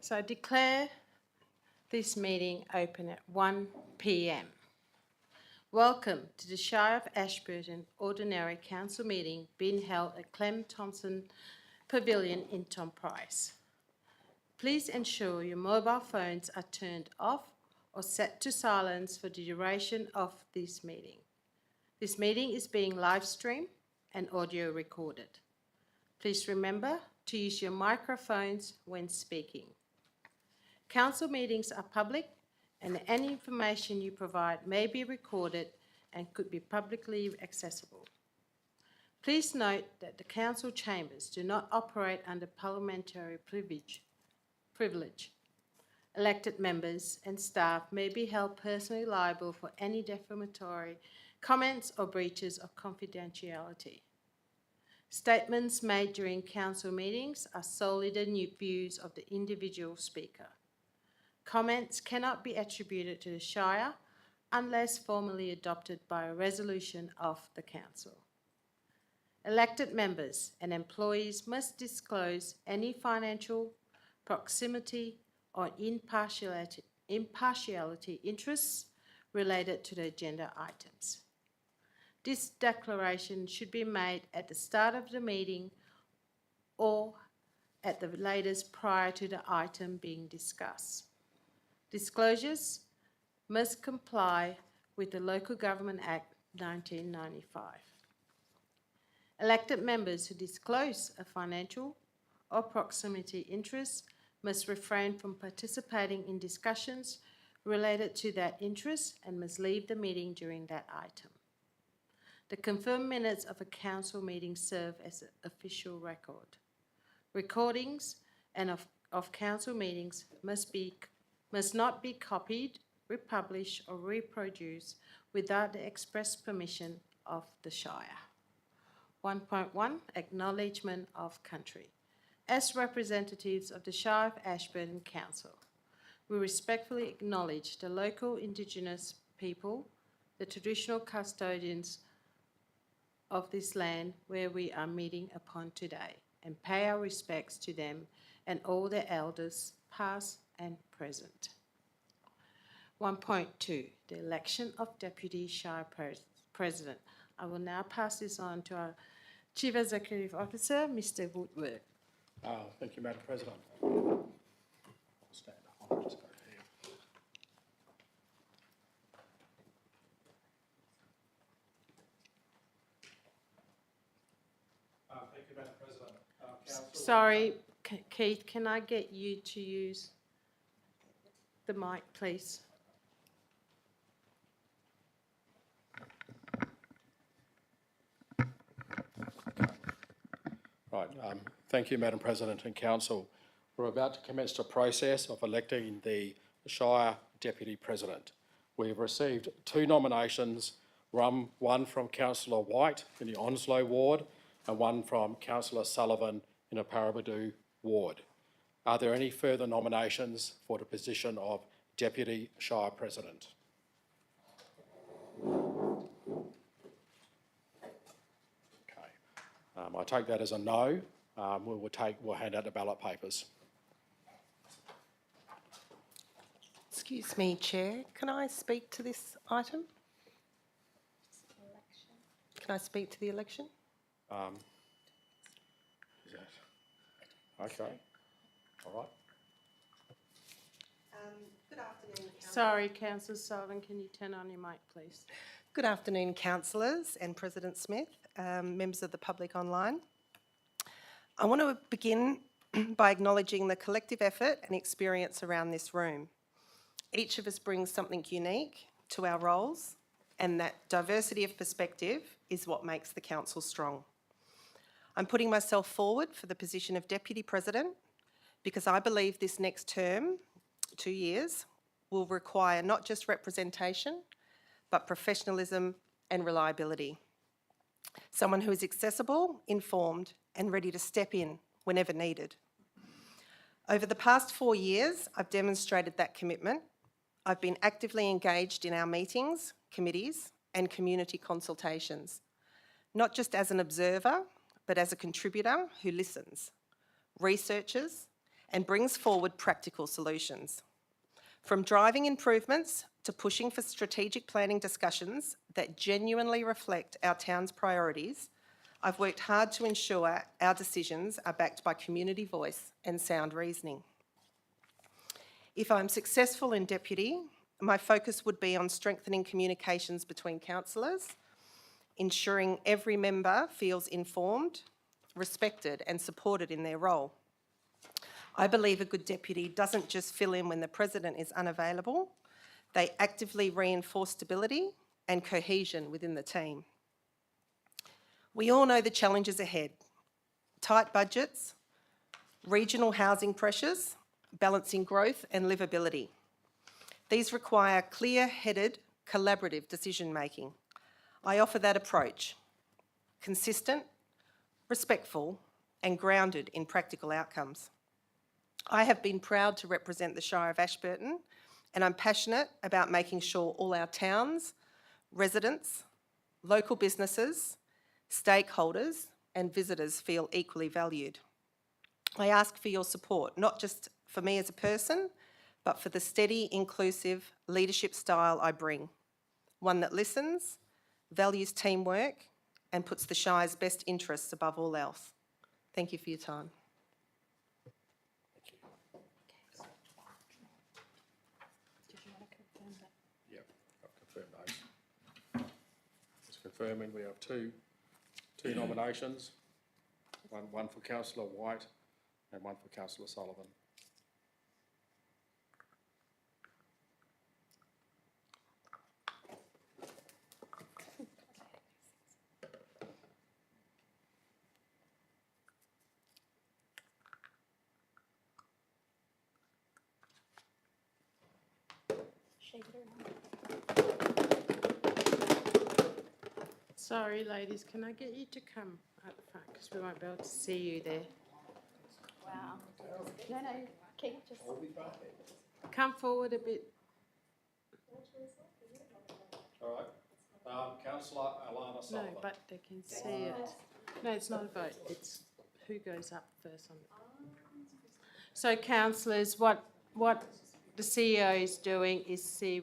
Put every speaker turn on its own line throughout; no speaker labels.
So I declare this meeting open at 1 p.m. Welcome to the Shire of Ashburton Ordinary Council meeting being held at Clem Thompson Pavilion in Tom Price. Please ensure your mobile phones are turned off or set to silence for the duration of this meeting. This meeting is being live streamed and audio recorded. Please remember to use your microphones when speaking. Council meetings are public and any information you provide may be recorded and could be publicly accessible. Please note that the council chambers do not operate under parliamentary privilege. Elected members and staff may be held personally liable for any defamatory comments or breaches of confidentiality. Statements made during council meetings are solely the views of the individual speaker. Comments cannot be attributed to the Shire unless formally adopted by a resolution of the council. Elected members and employees must disclose any financial, proximity or impartiality interests related to the agenda items. This declaration should be made at the start of the meeting or at the latest prior to the item being discussed. Disclosures must comply with the Local Government Act 1995. Elected members who disclose a financial or proximity interest must refrain from participating in discussions related to that interest and must leave the meeting during that item. The confirmed minutes of a council meeting serve as an official record. Recordings of council meetings must not be copied, republished or reproduced without the express permission of the Shire. 1.1 Acknowledgement of Country. As representatives of the Shire of Ashburton Council, we respectfully acknowledge the local Indigenous people, the traditional custodians of this land where we are meeting upon today, and pay our respects to them and all their elders, past and present. 1.2 The election of Deputy Shire President. I will now pass this on to our Chief Executive Officer, Mr. Woodward.
Thank you, Madam President. I'll stand up. I'll just go here. Thank you, Madam President. Council,
Sorry, Keith, can I get you to use the mic, please?
Right. Thank you, Madam President and Council. We're about to commence the process of electing the Shire Deputy President. We've received 2 nominations, one from Councillor White in the Onslow Ward and one from Councillor Sullivan in the Paraburdoo Ward. Are there any further nominations for the position of Deputy Shire President? I take that as a no. We'll hand out the ballot papers.
Excuse me, Chair. Can I speak to this item? Can I speak to the election?
Is that okay? All right.
Good afternoon,
Sorry, Councillor Sullivan, can you turn on your mic, please?
Good afternoon, councillors and President Smith, members of the public online. I want to begin by acknowledging the collective effort and experience around this room. Each of us brings something unique to our roles, and that diversity of perspective is what makes the council strong. I'm putting myself forward for the position of Deputy President because I believe this next term, 2 years, will require not just representation, but professionalism and reliability. Someone who is accessible, informed, and ready to step in whenever needed. Over the past 4 years, I've demonstrated that commitment. I've been actively engaged in our meetings, committees, and community consultations, not just as an observer, but as a contributor who listens, researches, and brings forward practical solutions. From driving improvements to pushing for strategic planning discussions that genuinely reflect our town's priorities, I've worked hard to ensure our decisions are backed by community voice and sound reasoning. If I'm successful in Deputy, my focus would be on strengthening communications between councillors, ensuring every member feels informed, respected and supported in their role. I believe a good deputy doesn't just fill in when the president is unavailable, they actively reinforce stability and cohesion within the team. We all know the challenges ahead: tight budgets, regional housing pressures, balancing growth and livability. These require clear-headed, collaborative decision-making. I offer that approach: consistent, respectful and grounded in practical outcomes. I have been proud to represent the Shire of Ashburton, and I'm passionate about making sure all our towns, residents, local businesses, stakeholders and visitors feel equally valued. I ask for your support, not just for me as a person, but for the steady, inclusive leadership style I bring, one that listens, values teamwork and puts the Shire's best interests above all else. Thank you for your time.
Yep, I've confirmed those. Just confirming we have two nominations, one for Councillor White and one for Councillor Sullivan.
Sorry, ladies, can I get you to come up the front because we won't be able to see you there.
Wow. No, keep just.
Come forward a bit.
All right. Councillor Alana
No,
Sullivan.
but they can see it. No, it's not a vote. It's who goes up first on it. So, councillors, what the CEO is doing is see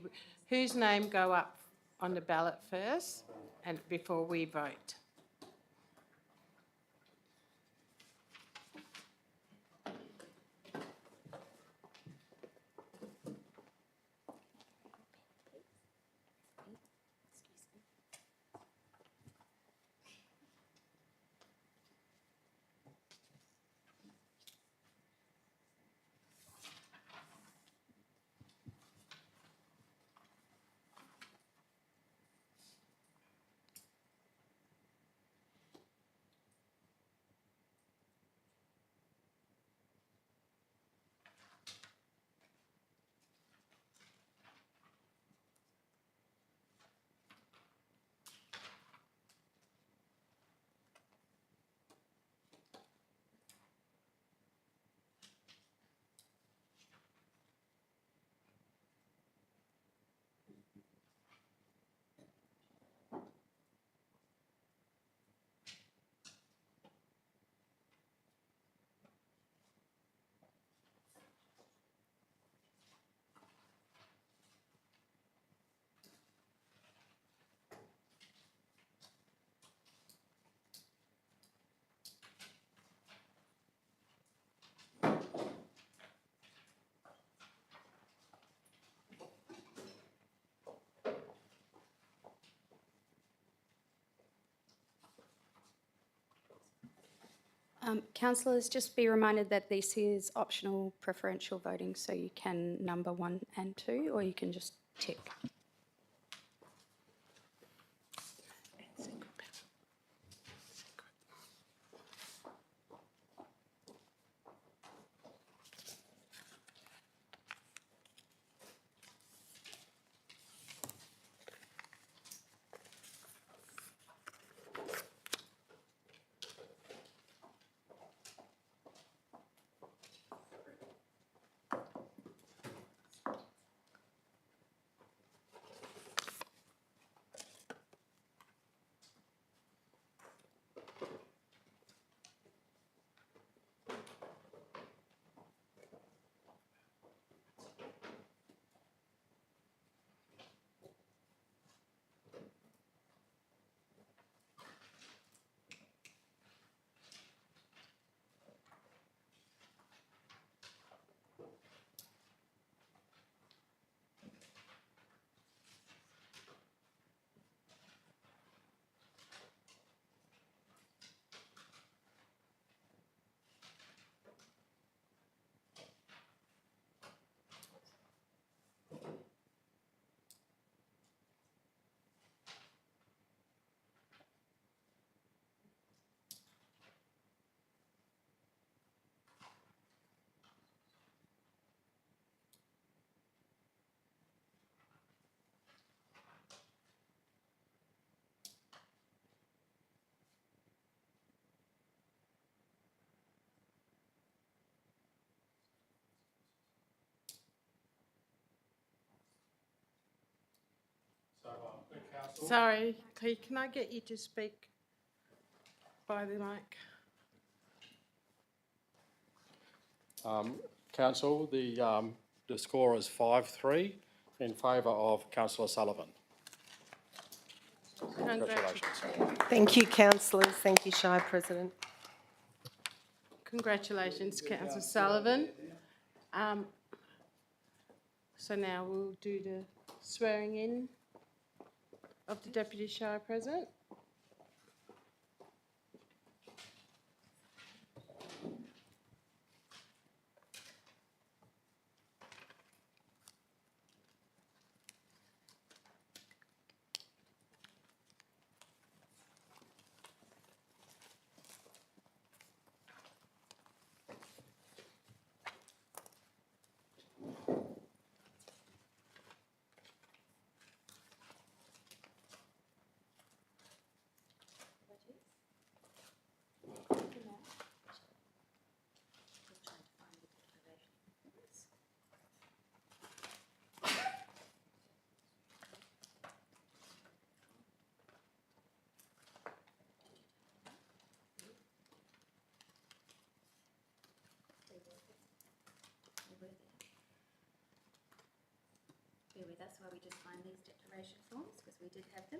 whose name go up on the ballot first, and before we vote.
Councillors, just be reminded that this is optional preferential voting, so you can number 1 and 2, or you can just tick.
Sorry, can I get you to speak by the mic?
Council, the score is 5-3 in favour of Councillor Sullivan. Congratulations.
Thank you, councillors. Thank you, Shire President.
Congratulations, Councillor Sullivan. So now we'll do the swearing in of the Deputy Shire President.
Bear with us while we just find these declaration forms, because we did have them.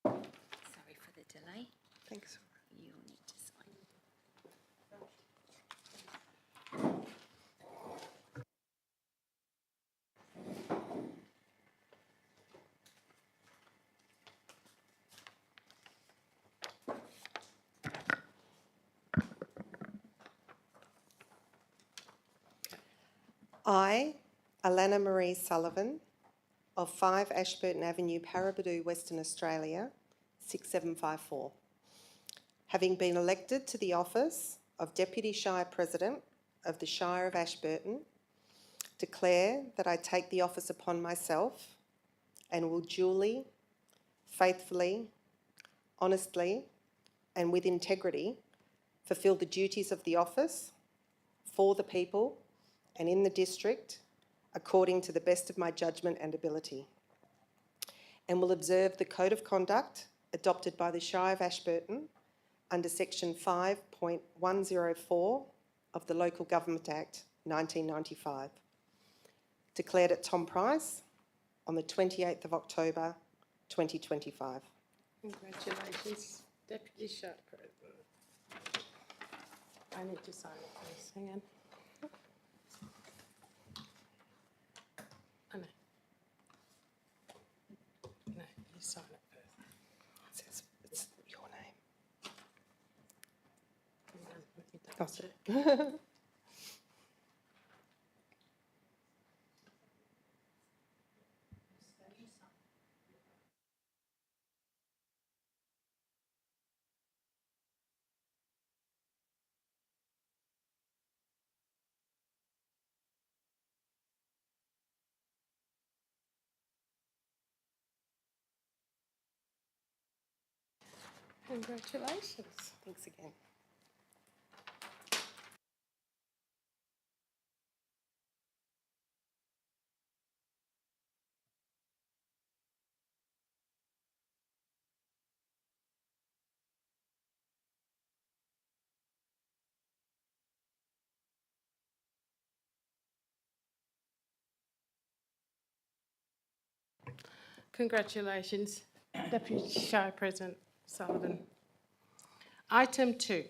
Sorry for the delay.
Thanks.
You will need to sign.
I, Alana Marie Sullivan, of 5 Ashburton Avenue, Paraburdoo, Western Australia, 6754, having been elected to the office of Deputy Shire President of the Shire of Ashburton, declare that I take the office upon myself and will duly, faithfully, honestly, and with integrity fulfil the duties of the office for the people and in the district according to the best of my judgment and ability, and will observe the Code of Conduct adopted by the Shire of Ashburton under Section 5.104 of the Local Government Act 1995, declared at Tom Price on the 28th of October 2025.
Congratulations, Deputy Shire President. I need to sign it first. Hang on. Oh, no. No, you sign it first.
It says it's your name.
Hang on, let me
Oh,
double check. Congratulations.
Thanks again.
Congratulations, Deputy Shire President Sullivan. Item 2,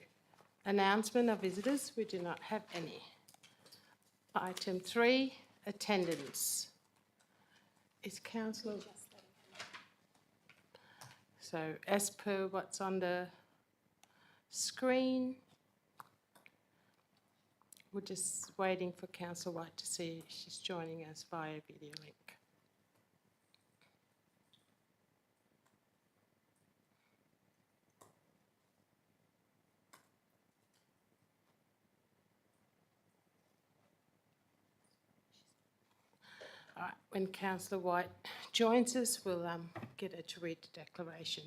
announcement of visitors. We do not have any. Item 3, attendance. Is councillor... So as per what's on the screen, we're just waiting for Councillor White to see if she's joining us via video link. All right, when Councillor White joins us, we'll get her to read the declaration.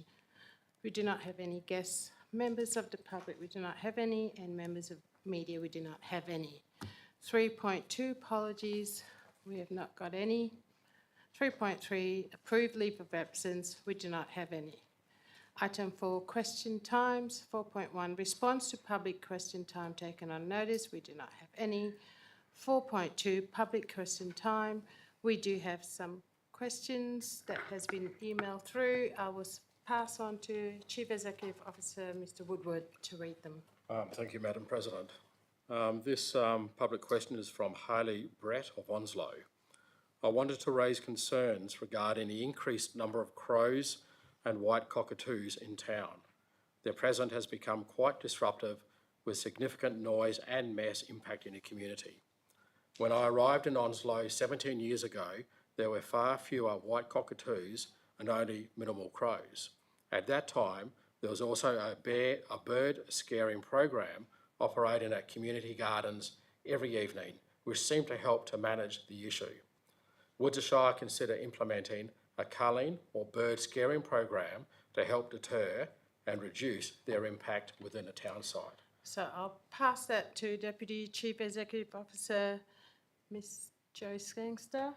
We do not have any guests. Members of the public, we do not have any, and members of media, we do not have any. 3.2, apologies, we have not got any. 3.3, approved leave of absence, we do not have any. Item 4, question times. 4.1, response to public question time taken on notice, we do not have any. 4.2, public question time. We do have some questions that has been emailed through. I will pass on to Chief Executive Officer Mr Woodward to read them.
Thank you, Madam President. This public question is from Hayley Brett of Onslow. I wanted to raise concerns regarding the increased number of crows and white cockatoos in town. Their presence has become quite disruptive, with significant noise and mess impacting the community. When I arrived in Onslow 17 years ago, there were far fewer white cockatoos and only minimal crows. At that time, there was also a bird scaring program operating at community gardens every evening, which seemed to help to manage the issue. Would the Shire consider implementing a culling or bird scaring program to help deter and reduce their impact within the town site?
So I'll pass that to Deputy Chief Executive Officer Ms Jo Skangster.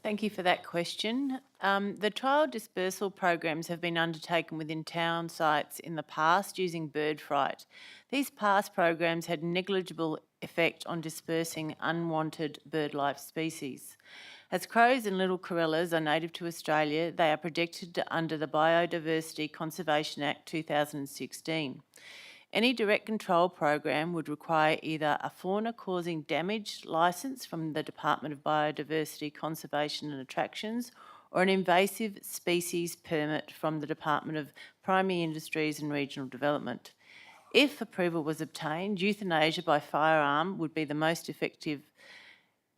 Thank you for that question. The trial dispersal programs have been undertaken within town sites in the past using bird fright. These past programs had negligible effect on dispersing unwanted bird-life species. As crows and little corellas are native to Australia, they are protected under the Biodiversity Conservation Act 2016. Any direct control program would require either a fauna-causing damage licence from the Department of Biodiversity Conservation and Attractions or an invasive species permit from the Department of Primary Industries and Regional Development. If approval was obtained, euthanasia by firearm would be the most effective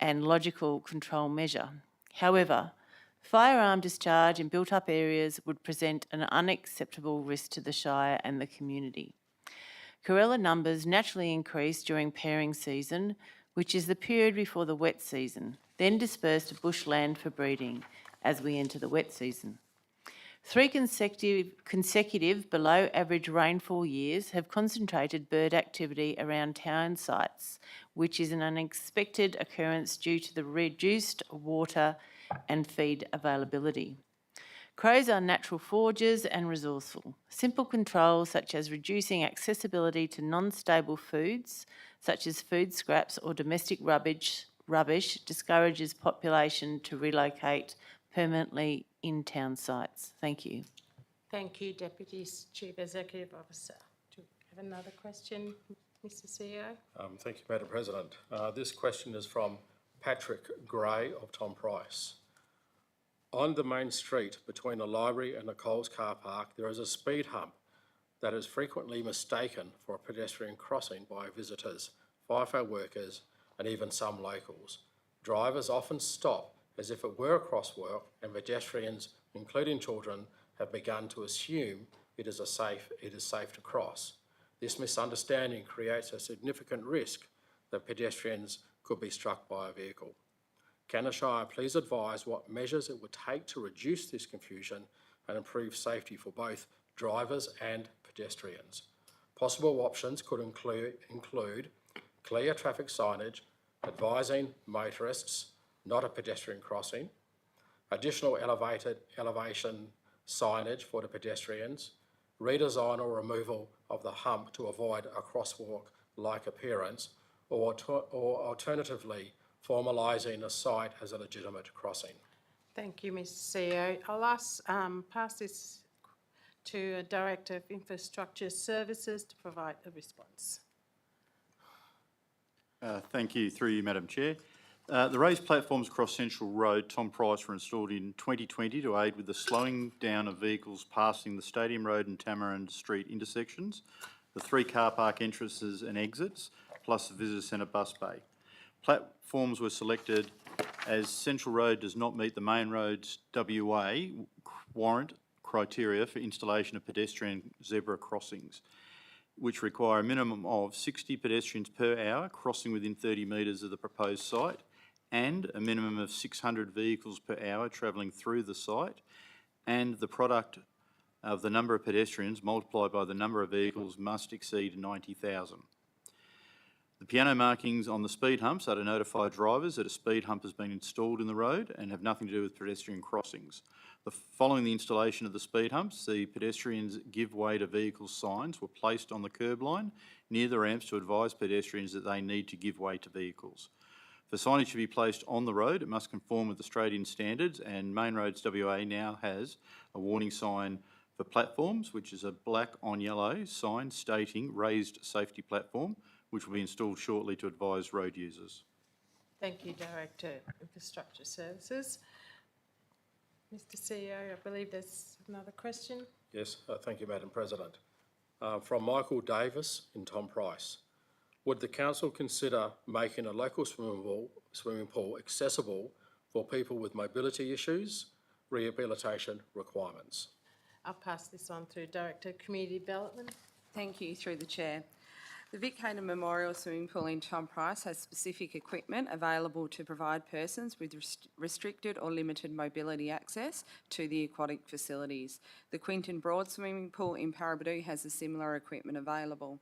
and logical control measure. However, firearm discharge in built-up areas would present an unacceptable risk to the Shire and the community. Corella numbers naturally increase during pairing season, which is the period before the wet season, then disperse to bushland for breeding as we enter the wet season. 3 consecutive below average rainfall years have concentrated bird activity around town sites, which is an unexpected occurrence due to the reduced water and feed availability. Crows are natural foragers and resourceful. Simple controls such as reducing accessibility to non-stable foods, such as food scraps or domestic rubbish discourages population to relocate permanently in town sites. Thank you.
Thank you, Deputy Chief Executive Officer. Do you have another question, Mr CEO?
Thank you, Madam President. This question is from Patrick Gray of Tom Price. On the main street between the library and the Coles car park, there is a speed hump that is frequently mistaken for a pedestrian crossing by visitors, FIFO workers, and even some locals. Drivers often stop as if it were a crosswalk, and pedestrians, including children, have begun to assume it is safe to cross. This misunderstanding creates a significant risk that pedestrians could be struck by a vehicle. Can the Shire please advise what measures it would take to reduce this confusion and improve safety for both drivers and pedestrians? Possible options could include clear traffic signage advising motorists not a pedestrian crossing, additional elevation signage for the pedestrians, redesign or removal of the hump to avoid a crosswalk-like appearance, or alternatively, formalising the site as a legitimate crossing.
Thank you, Mr CEO. I'll pass this to Director of Infrastructure Services to provide a response.
Thank you, through you, Madam Chair. The raised platforms across Central Road, Tom Price, were installed in 2020 to aid with the slowing down of vehicles passing the Stadium Road and Tamarind Street intersections, the 3 car park entrances and exits, plus the visitor centre bus bay. Platforms were selected as Central Road does not meet the main roads WA warrant criteria for installation of pedestrian zebra crossings, which require a minimum of 60 pedestrians per hour crossing within 30 metres of the proposed site, and a minimum of 600 vehicles per hour travelling through the site, and the product of the number of pedestrians multiplied by the number of vehicles must exceed 90,000. The piano markings on the speed humps are to notify drivers that a speed hump has been installed in the road and have nothing to do with pedestrian crossings. Following the installation of the speed humps, the pedestrians give way to vehicles signs were placed on the curb line near the ramps to advise pedestrians that they need to give way to vehicles. For signage to be placed on the road, it must conform with Australian standards, and Main Roads WA now has a warning sign for platforms, which is a black on yellow sign stating raised safety platform, which will be installed shortly to advise road users.
Thank you, Director, Infrastructure Services. Mr CEO, I believe there's another question.
Yes, thank you, Madam President. From Michael Davis in Tom Price. Would the council consider making a local swimming pool accessible for people with mobility issues, rehabilitation requirements?
I'll pass this on to Director, Community Development.
Thank you, through the Chair. The Vic Hayden Memorial Swimming Pool in Tom Price has specific equipment available to provide persons with restricted or limited mobility access to the aquatic facilities. The Quinton Broad Swimming Pool in Paraburdoo has a similar equipment available.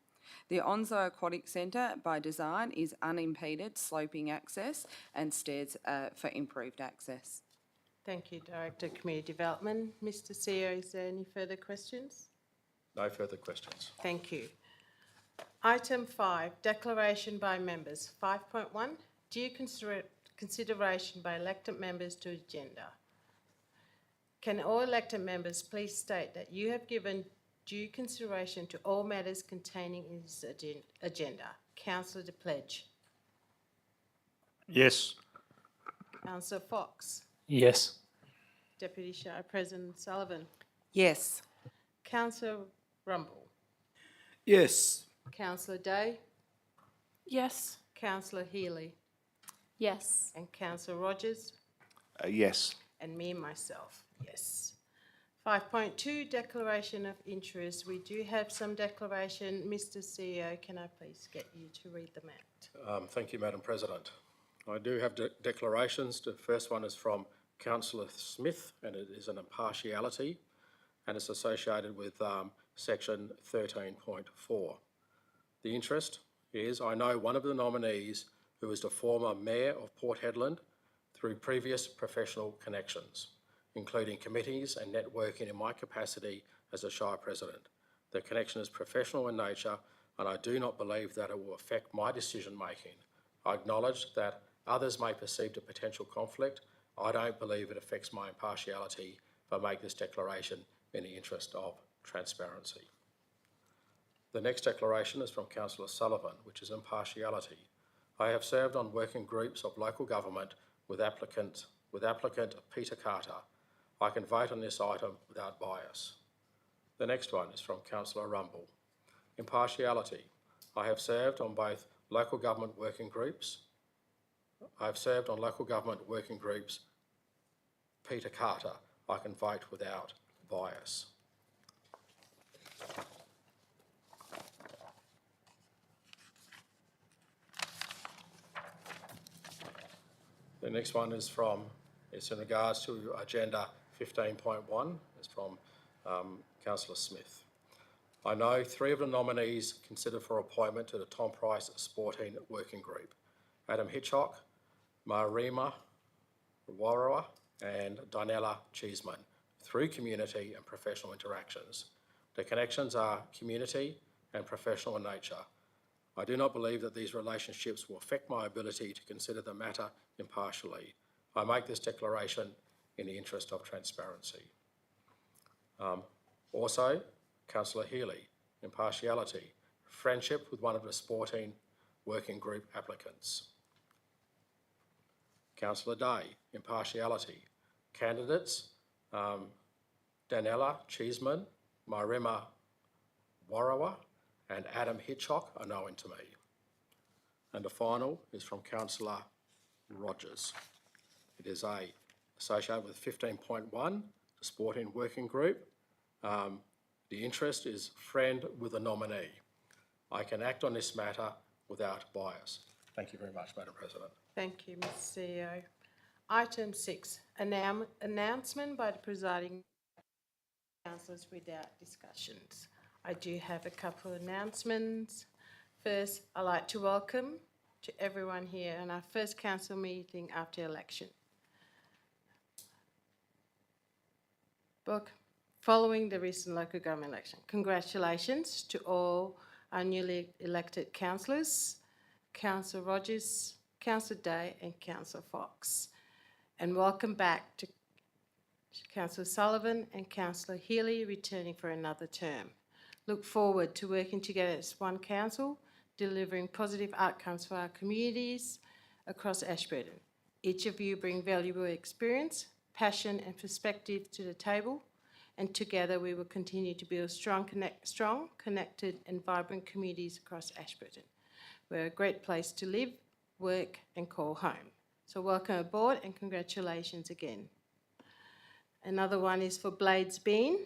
The Onslow Aquatic Centre, by design, is unimpeded sloping access and stairs for improved access.
Thank you, Director, Community Development. Mr CEO, is there any further questions?
No further questions.
Thank you. Item 5, declaration by members. 5.1, due consideration by elected members to agenda. Can all elected members please state that you have given due consideration to all matters containing in this agenda? Councillor De Pledge.
Yes.
Councillor Fox.
Yes.
Deputy Shire President Sullivan.
Yes.
Councillor Rumble.
Yes.
Councillor Day.
Yes.
Councillor Healy.
Yes.
And Councillor Rogers.
Yes.
And me and myself, yes. 5.2, declaration of interest. We do have some declaration. Mr CEO, can I please get you to read them out?
Thank you, Madam President. I do have declarations. The first one is from Councillor Smith, and it is an impartiality, and it's associated with section 13.4. The interest is, I know one of the nominees who is the former Mayor of Port Hedland through previous professional connections, including committees and networking in my capacity as a Shire President. The connection is professional in nature, and I do not believe that it will affect my decision making. I acknowledge that others may perceive a potential conflict. I don't believe it affects my impartiality if I make this declaration in the interest of transparency. The next declaration is from Councillor Sullivan, which is impartiality. I have served on working groups of local government with applicant Peter Carter. I can vote on this item without bias. The next one is from Councillor Rumble. Impartiality. I have served on both local government working groups. I have served on local government working groups Peter Carter. I can vote without bias. The next one is it's in regards to agenda 15.1. It's from Councillor Smith. I know 3 of the nominees considered for appointment to the Tom Price Sporting Working Group: Adam Hitchcock, Marima Warrowa and Dinella Cheeseman, through community and professional interactions. The connections are community and professional in nature. I do not believe that these relationships will affect my ability to consider the matter impartially. I make this declaration in the interest of transparency. Also, Councillor Healy, impartiality. Friendship with one of the sporting Working Group applicants. Councillor Day, impartiality. Candidates, Danella Cheeseman, Myrema Warrawa and Adam Hitchcock are known to me. And the final is from Councillor Rogers. It is associated with 15.1, the Sporting Working Group. The interest is friend with a nominee. I can act on this matter without bias. Thank you very much, Madam President.
Thank you, Mr CEO. Item 6, announcement by the presiding councillors without discussions. I do have a couple of announcements. First, I'd like to welcome to everyone here in our first council meeting after election. Following the recent local government election, congratulations to all our newly elected councillors, Councillor Rogers, Councillor Day and Councillor Fox. And welcome back to Councillor Sullivan and Councillor Healy returning for another term. Look forward to working together as one council, delivering positive outcomes for our communities across Ashburton. Each of you bring valuable experience, passion and perspective to the table, and together we will continue to build strong, connected and vibrant communities across Ashburton. We're a great place to live, work and call home. So welcome aboard and congratulations again. Another one is for Blades Bean.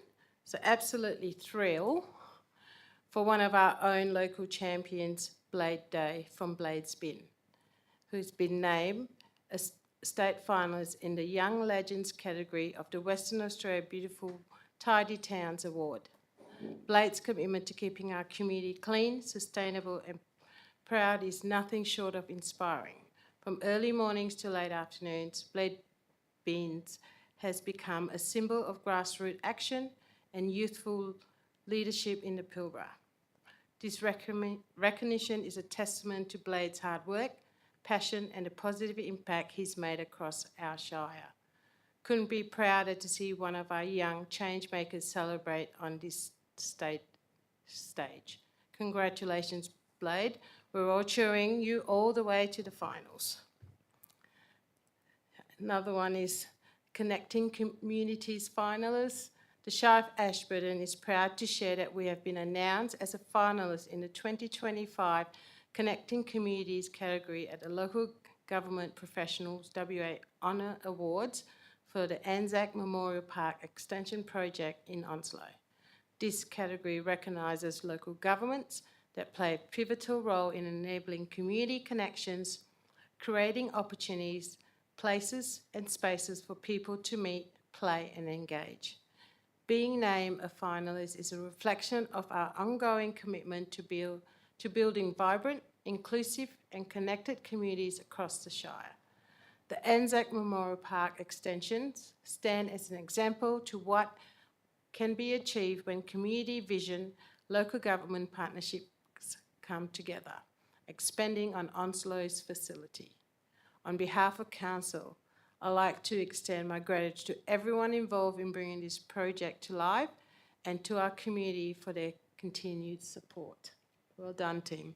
So absolutely thrilled for one of our own local champions, Blade Day from Blades Bean, who's been named a state finalist in the Young Legends category of the Western Australia Beautiful Tidy Towns Award. Blade's commitment to keeping our community clean, sustainable and proud is nothing short of inspiring. From early mornings to late afternoons, Blade Beans has become a symbol of grassroots action and youthful leadership in the Pilbara. This recognition is a testament to Blade's hard work, passion and the positive impact he's made across our Shire. Couldn't be prouder to see one of our young change makers celebrate on this stage. Congratulations, Blade. We're all cheering you all the way to the finals. Another one is Connecting Communities finalists. The Shire of Ashburton is proud to share that we have been announced as a finalist in the 2025 Connecting Communities category at the Local Government Professionals WA Honour Awards for the Anzac Memorial Park Extension Project in Onslow. This category recognises local governments that play a pivotal role in enabling community connections, creating opportunities, places and spaces for people to meet, play and engage. Being named a finalist is a reflection of our ongoing commitment to building vibrant, inclusive and connected communities across the Shire. The Anzac Memorial Park extensions stand as an example to what can be achieved when community vision, local government partnerships come together, expanding on Onslow's facility. On behalf of Council, I'd like to extend my gratitude to everyone involved in bringing this project to life and to our community for their continued support. Well done, team.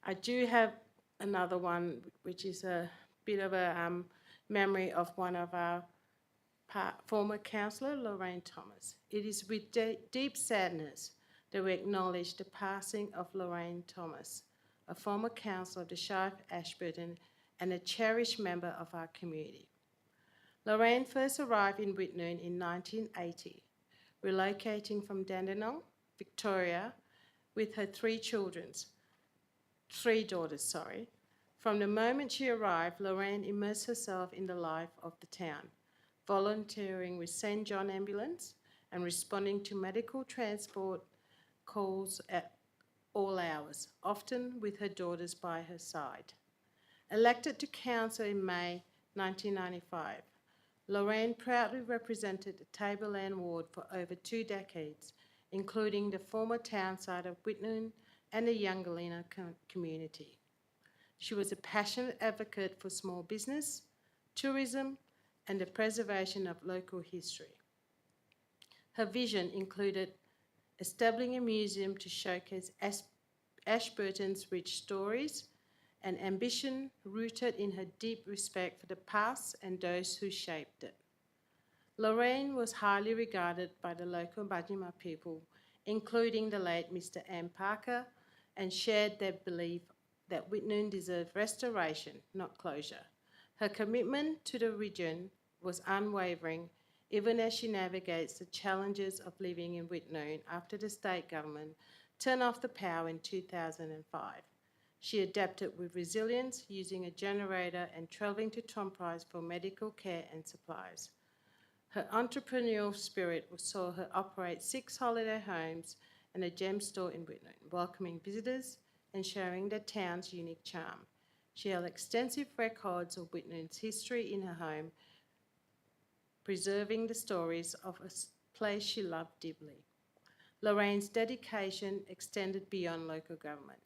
I do have another one, which is a bit of a memory of one of our former councillor, Lorraine Thomas. It is with deep sadness that we acknowledge the passing of Lorraine Thomas, a former councillor of the Shire of Ashburton and a cherished member of our community. Lorraine first arrived in Whitnoon in 1980, relocating from Dandenong, Victoria, with her three daughters. From the moment she arrived, Lorraine immersed herself in the life of the town, volunteering with St. John Ambulance and responding to medical transport calls at all hours, often with her daughters by her side. Elected to council in May 1995, Lorraine proudly represented the Tableland ward for over 2 decades, including the former town site of Whitnoon and the Youngalina community. She was a passionate advocate for small business, tourism, and the preservation of local history. Her vision included establishing a museum to showcase Ashburton's rich stories, an ambition rooted in her deep respect for the past and those who shaped it. Lorraine was highly regarded by the local Badjima people, including the late Mr. M. Parker, and shared their belief that Whitnoon deserved restoration, not closure. Her commitment to the region was unwavering, even as she navigates the challenges of living in Whitnoon after the state government turned off the power in 2005. She adapted with resilience, using a generator and travelling to Tom Price for medical care and supplies. Her entrepreneurial spirit saw her operate 6 holiday homes and a gem store in Whitnoon, welcoming visitors and sharing the town's unique charm. She held extensive records of Whitnoon's history in her home, preserving the stories of a place she loved deeply. Lorraine's dedication extended beyond local government.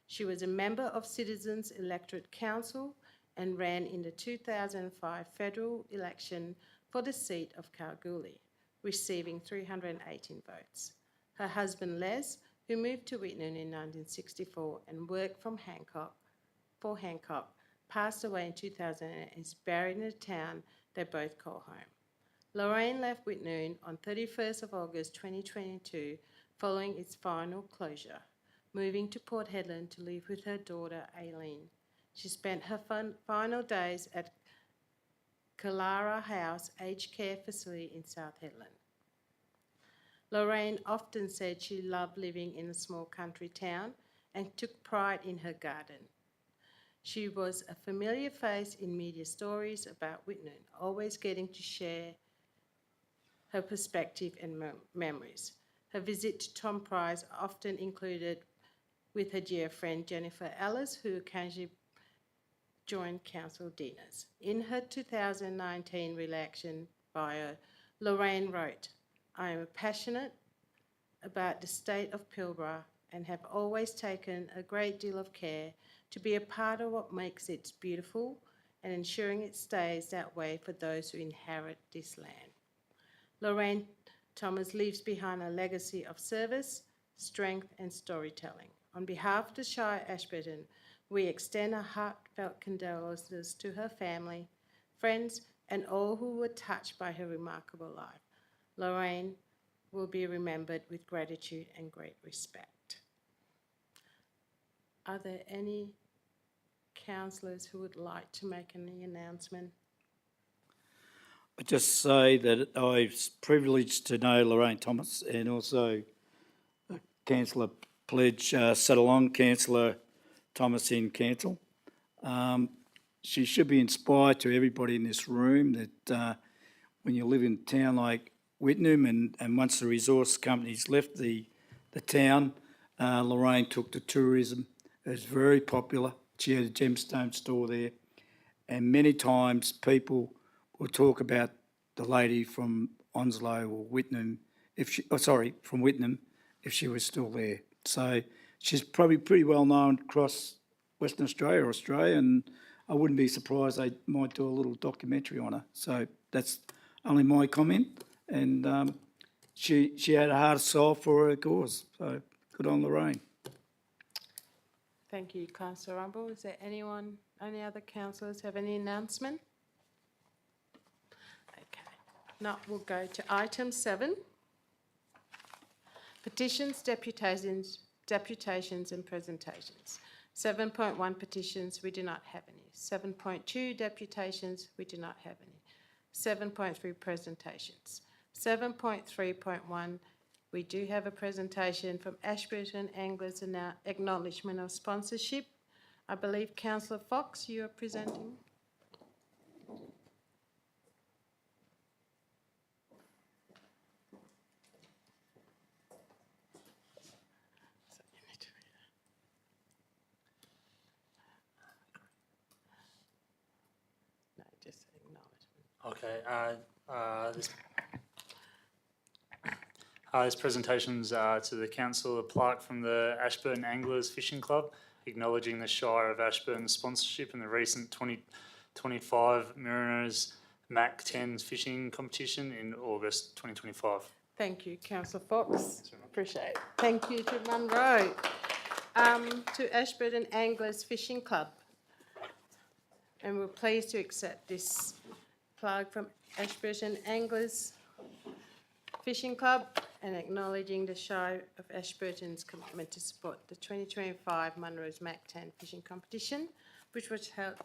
She was a member of Citizens Electorate Council and ran in the 2005 federal election for the seat of Kalgoorlie, receiving 318 votes. Her husband Les, who moved to Whitnoon in 1964 and worked for Hancock, passed away in 2000 and is buried in the town they both call home. Lorraine left Whitnoon on 31st of August 2022 following its final closure, moving to Port Hedland to live with her daughter Aileen. She spent her final days at Kalara House Aged Care Facility in South Hedland. Lorraine often said she loved living in a small country town and took pride in her garden. She was a familiar face in media stories about Whitnoon, always getting to share her perspective and memories. Her visit to Tom Price often included with her dear friend Jennifer Ellis, who occasionally joined council dinners. In her 2019 re-election bio, Lorraine wrote, "I am passionate about the state of Pilbara and have always taken a great deal of care to be a part of what makes it beautiful and ensuring it stays that way for those who inherit this land." Lorraine Thomas leaves behind a legacy of service, strength and storytelling. On behalf of the Shire Ashburton, we extend our heartfelt condolences to her family, friends and all who were touched by her remarkable life. Lorraine will be remembered with gratitude and great respect. Are there any councillors who would like to make any announcement?
I just say that I was privileged to know Lorraine Thomas and also Councillor Pledge sat along Councillor Thomas in council. She should be inspired to everybody in this room that when you live in a town like Whitnoon and once the resource companies left the town, Lorraine took to tourism. It was very popular. She had a gemstone store there, and many times people will talk about the lady from Onslow or Whitnoon, from Whitnum, if she was still there. So she's probably pretty well known across Western Australia or Australia, and I wouldn't be surprised they might do a little documentary on her. So that's only my comment, and she had a heart and soul for her cause. So good on Lorraine.
Thank you, Councillor Rumble. Is there any other councillors have any announcement? Okay. Now we'll go to item 7. Petitions, deputations and presentations. 7.1 petitions, we do not have any. 7.2 deputations, we do not have any. 7.3 presentations. 7.3.1, we do have a presentation from Ashburton Anglers and our acknowledgement of sponsorship. I believe Councillor Fox, you are presenting. No, just acknowledgement.
Okay. This presentation's to the council, a plaque from the Ashburton Anglers Fishing Club, acknowledging the Shire of Ashburton's sponsorship in the recent 2025 Mariners MAC 10s fishing competition in August 2025.
Thank you, Councillor Fox. Appreciate it. Thank you to Munro. To Ashburton Anglers Fishing Club. And we're pleased to accept this plug from Ashburton Anglers Fishing Club and acknowledging the Shire of Ashburton's commitment to support the 2025 Munro's Mac-10 fishing competition, which was held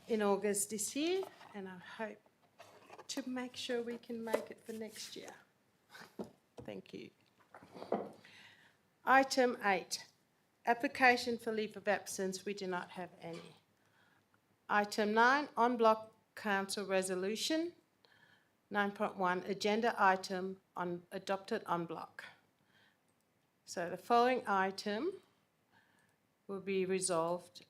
in August this year, and I hope to make sure we can make it for next year. Thank you. Item 8, application for leave of absence. We do not have any. Item 9, en bloc council resolution. 9.1, agenda item on adopted en bloc. So the following item will be resolved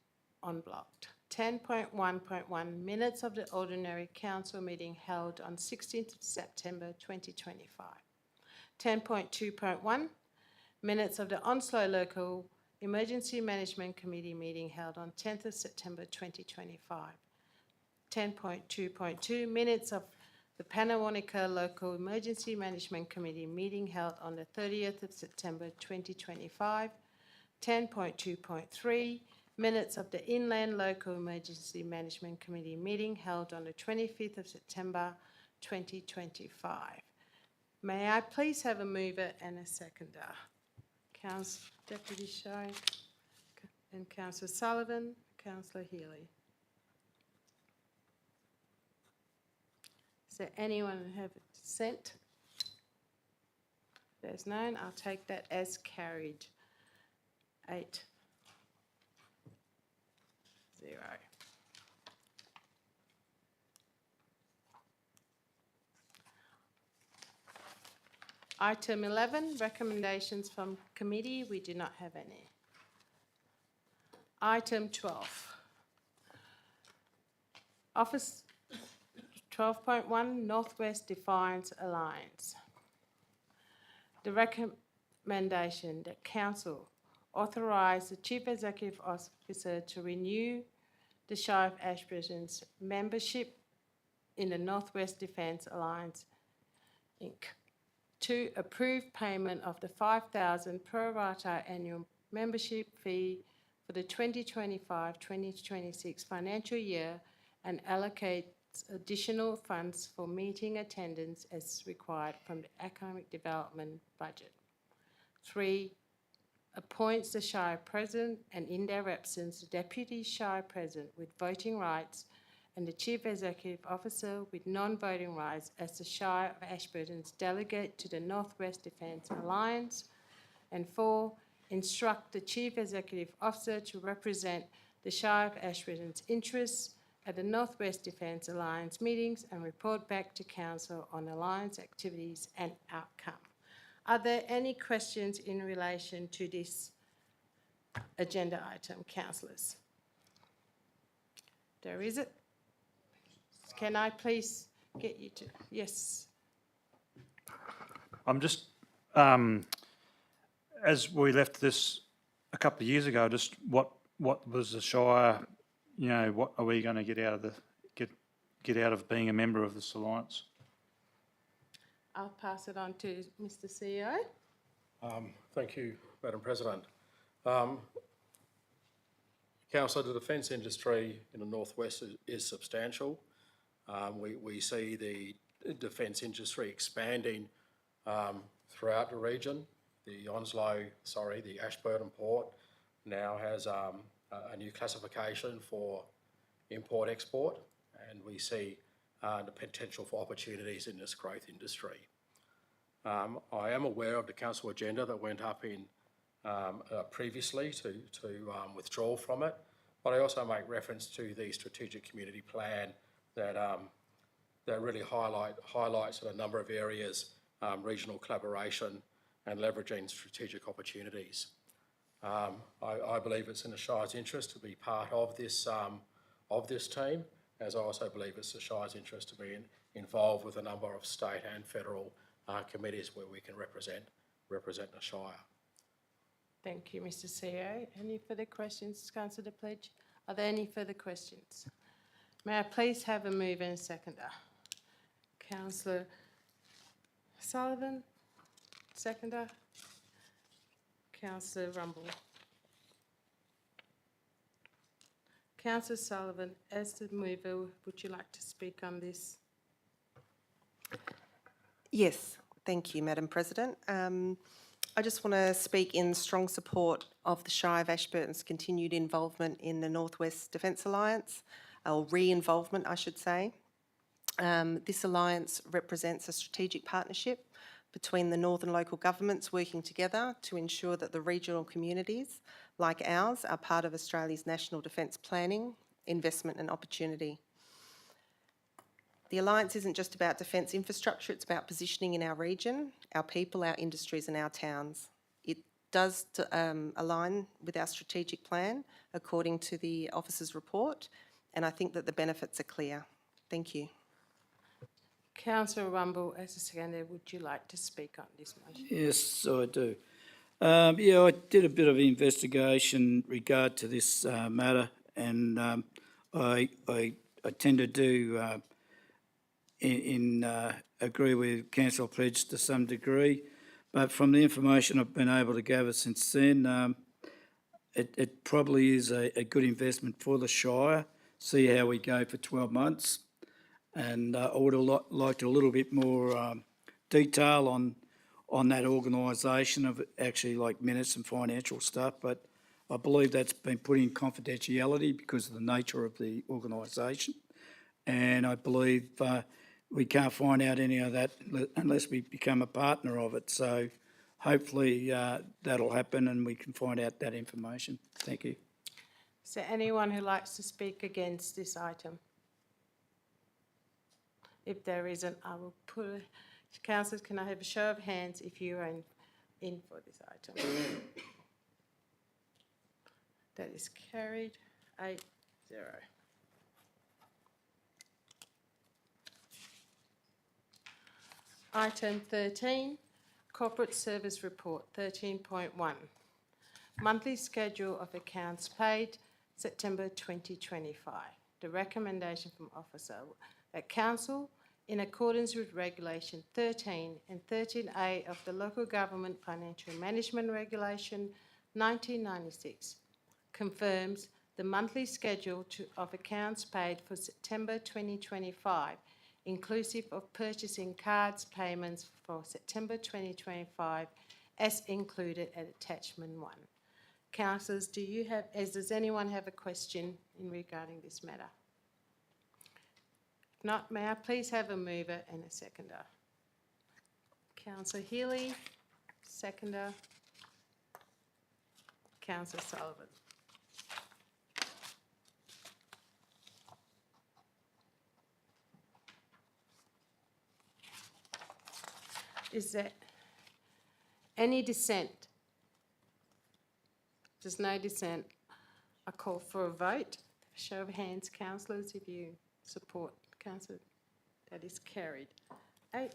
en bloc. 10.1.1, minutes of the ordinary council meeting held on 16th of September 2025. 10.2.1, minutes of the Onslow Local Emergency Management Committee meeting held on 10th of September 2025. 10.2.2, minutes of the Panawanika Local Emergency Management Committee meeting held on the 30th of September 2025. 10.2.3, minutes of the Inland Local Emergency Management Committee meeting held on the 25th of September 2025. May I please have a mover and a seconder? Deputy Shire and Councillor Sullivan, Councillor Healy. Is there anyone who have dissent? There's none. I'll take that as carried. 8-0. Item 11, recommendations from committee. We do not have any. Item 12. Office 12.1, Northwest Defiance Alliance. The recommendation that Council authorise the Chief Executive Officer to renew the Shire of Ashburton's membership in the Northwest Defence Alliance, Inc. To approve payment of the $5,000 pro rata annual membership fee for the 2025-2026 financial year and allocate additional funds for meeting attendance as required from the Economic Development budget. 3, appoints the Shire President and in their absence, the Deputy Shire President with voting rights and the Chief Executive Officer with non-voting rights as the Shire of Ashburton's delegate to the Northwest Defence Alliance. And 4, instruct the Chief Executive Officer to represent the Shire of Ashburton's interests at the Northwest Defence Alliance meetings and report back to Council on Alliance activities and outcome. Are there any questions in relation to this agenda item, councillors? There is it. Can I please get you to, yes.
I'm just, as we left this a couple of years ago, just what was the Shire, you know, what are we going to get out of get out of being a member of this alliance?
I'll pass it on to Mr. CEO.
Thank you, Madam President. Councillor, the defence industry in the Northwest is substantial. We see the defence industry expanding throughout the region. The Ashburton port now has a new classification for import-export, and we see the potential for opportunities in this growth industry. I am aware of the council agenda that went up in previously to withdraw from it, but I also make reference to the strategic community plan that really highlights in a number of areas regional collaboration and leveraging strategic opportunities. I believe it's in the Shire's interest to be part of this team, as I also believe it's the Shire's interest to be involved with a number of state and federal committees where we can represent the Shire.
Thank you, Mr. CEO. Any further questions, Councillor Pledge? Are there any further questions? May I please have a mover and seconder? Councillor Sullivan, seconder. Councillor Rumble. Councillor Sullivan, as the mover, would you like to speak on this?
Yes, thank you, Madam President. I just want to speak in strong support of the Shire of Ashburton's continued involvement in the North West Defence Alliance, or re-involvement, I should say. This alliance represents a strategic partnership between the northern local governments working together to ensure that the regional communities, like ours, are part of Australia's national defence planning, investment and opportunity. The alliance isn't just about defence infrastructure, it's about positioning in our region, our people, our industries and our towns. It does align with our strategic plan according to the officer's report, and I think that the benefits are clear. Thank you.
Councillor Rumble, as a seconder, would you like to speak on this motion?
Yes, I do. Yeah, I did a bit of investigation regard to this matter, and I tend to do agree with Councillor Pledge to some degree, but from the information I've been able to gather since then, it probably is a good investment for the Shire. See how we go for 12 months. And I would have liked a little bit more detail on that organisation of actually like minutes and financial stuff, but I believe that's been put in confidentiality because of the nature of the organisation. And I believe we can't find out any of that unless we become a partner of it. So hopefully that'll happen and we can find out that information. Thank you.
Is there anyone who likes to speak against this item? If there isn't, I will put it. Councillors, can I have a show of hands if you are in for this item? That is carried 8-0. Item 13, Corporate Service Report 13.1. Monthly Schedule of Accounts Paid, September 2025. The recommendation from Officer that Council, in accordance with Regulation 13 and 13A of the Local Government Financial Management Regulation 1996, confirms the monthly schedule of accounts paid for September 2025, inclusive of purchasing cards payments for September 2025, as included at Attachment 1. Councillors, does anyone have a question regarding this matter? If not, may I please have a mover and a seconder? Councillor Healy, seconder. Councillor Sullivan. Is there any dissent? If there's no dissent, I call for a vote. Show of hands, councillors, if you support councillor. That is carried. 8-0.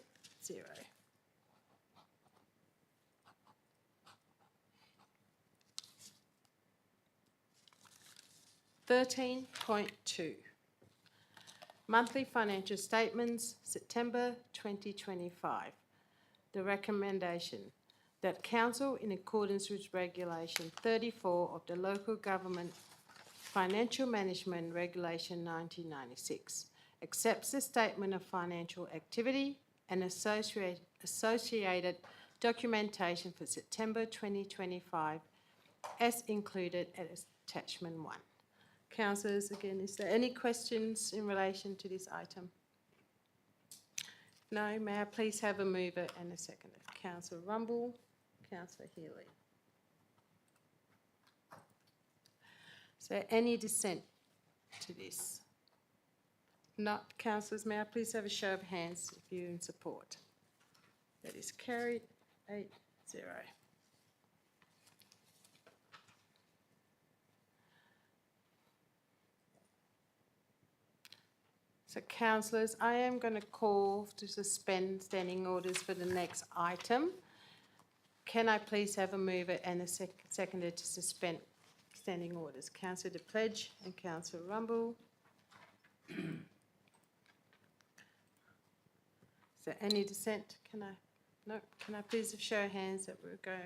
13.2. Monthly financial statements, September 2025. The recommendation that Council, in accordance with Regulation 34 of the Local Government Financial Management Regulation 1996, accepts the statement of financial activity and associated documentation for September 2025 as included at Attachment 1. Councillors, again, is there any questions in relation to this item? No, may I please have a mover and a seconder? Councillor Rumble, Councillor Healy. Is there any dissent to this? Not, councillors, may I please have a show of hands if you're in support? That is carried 8-0. So, councillors, I am going to call to suspend standing orders for the next item. Can I please have a mover and a seconder to suspend standing orders? Councillor De Pledge and Councillor Rumble. Is there any dissent? No. Can I please have show of hands that we'll go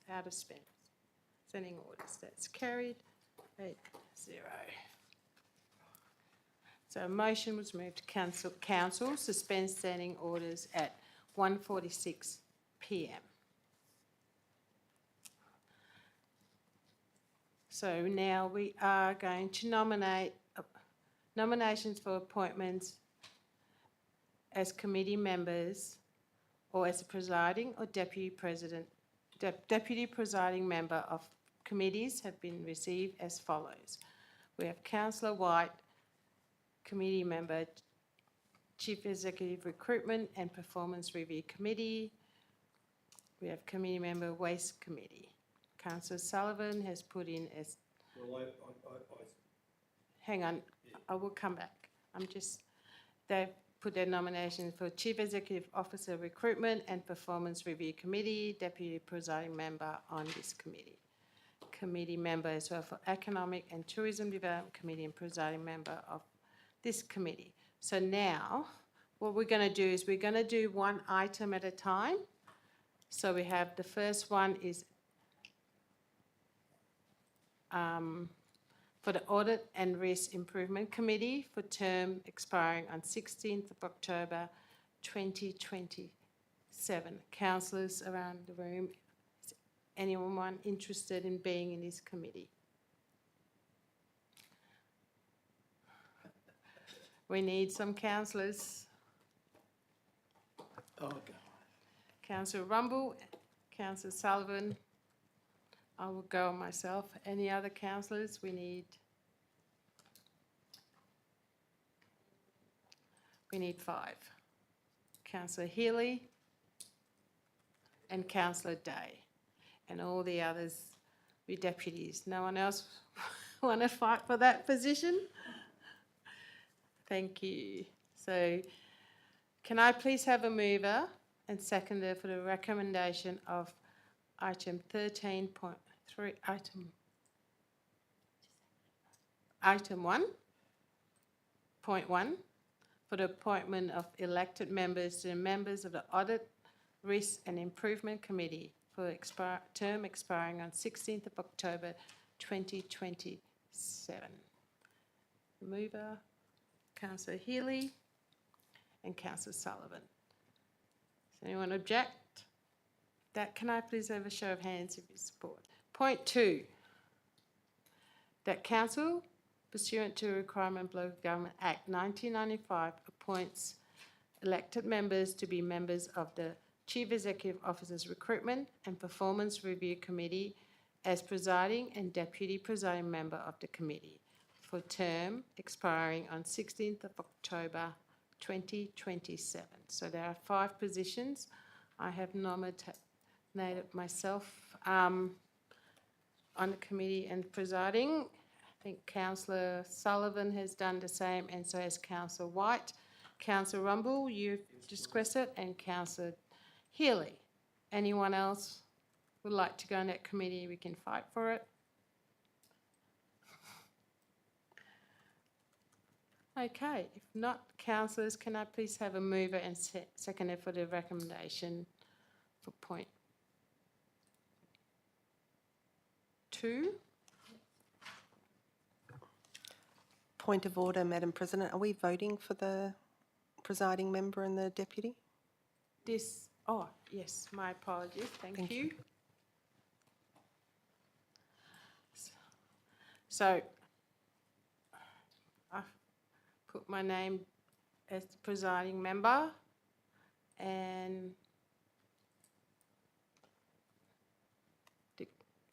out of standing orders? That's carried 8-0. So a motion was moved to council suspend standing orders at 1:46 p.m. So now we are going to nominate nominations for appointments as committee members or as a presiding or deputy president, deputy presiding member of committees have been received as follows. We have Councillor White, committee member, Chief Executive Recruitment and Performance Review Committee. We have committee member Waste Committee. Councillor Sullivan has put in as...
Well,
Hang on, I will come back. They've put their nominations for Chief Executive Officer Recruitment and Performance Review Committee, Deputy Presiding Member on this committee. Committee member as well for Economic and Tourism Development Committee and Presiding Member of this committee. So now, what we're going to do is we're going to do one item at a time. So we have the first one is for the Audit and Risk Improvement Committee for term expiring on 16th of October 2027. Councillors around the room, is anyone interested in being in this committee? We need some councillors.
okay.
Councillor Rumble, Councillor Sullivan. I will go myself. Any other councillors? We need 5. Councillor Healy and Councillor Day. And all the others, we deputies. No one else want to fight for that position? Thank you. So can I please have a mover and seconder for the recommendation of item 13.3, item 1.1 for the appointment of elected members to the members of the Audit, Risk and Improvement Committee for term expiring on 16th of October 2027. Mover, Councillor Healy and Councillor Sullivan. Does anyone object? Can I please have a show of hands if you support? Point 2, that council, pursuant to a requirement of Local Government Act 1995, appoints elected members to be members of the Chief Executive Officer's Recruitment and Performance Review Committee as presiding and deputy presiding member of the committee for term expiring on 16th of October 2027. So there are 5 positions. I have nominated myself on the committee and presiding. I think Councillor Sullivan has done the same, and so has Councillor White. Councillor Rumble, you've discussed it, and Councillor Healy. Anyone else would like to go on that committee? We can fight for it. Okay, if not, councillors, can I please have a mover and seconder for the recommendation for point 2?
Point of order, Madam President. Are we voting for the presiding member and the deputy?
Yes, my apologies, thank you. So, I've put my name as the presiding member, and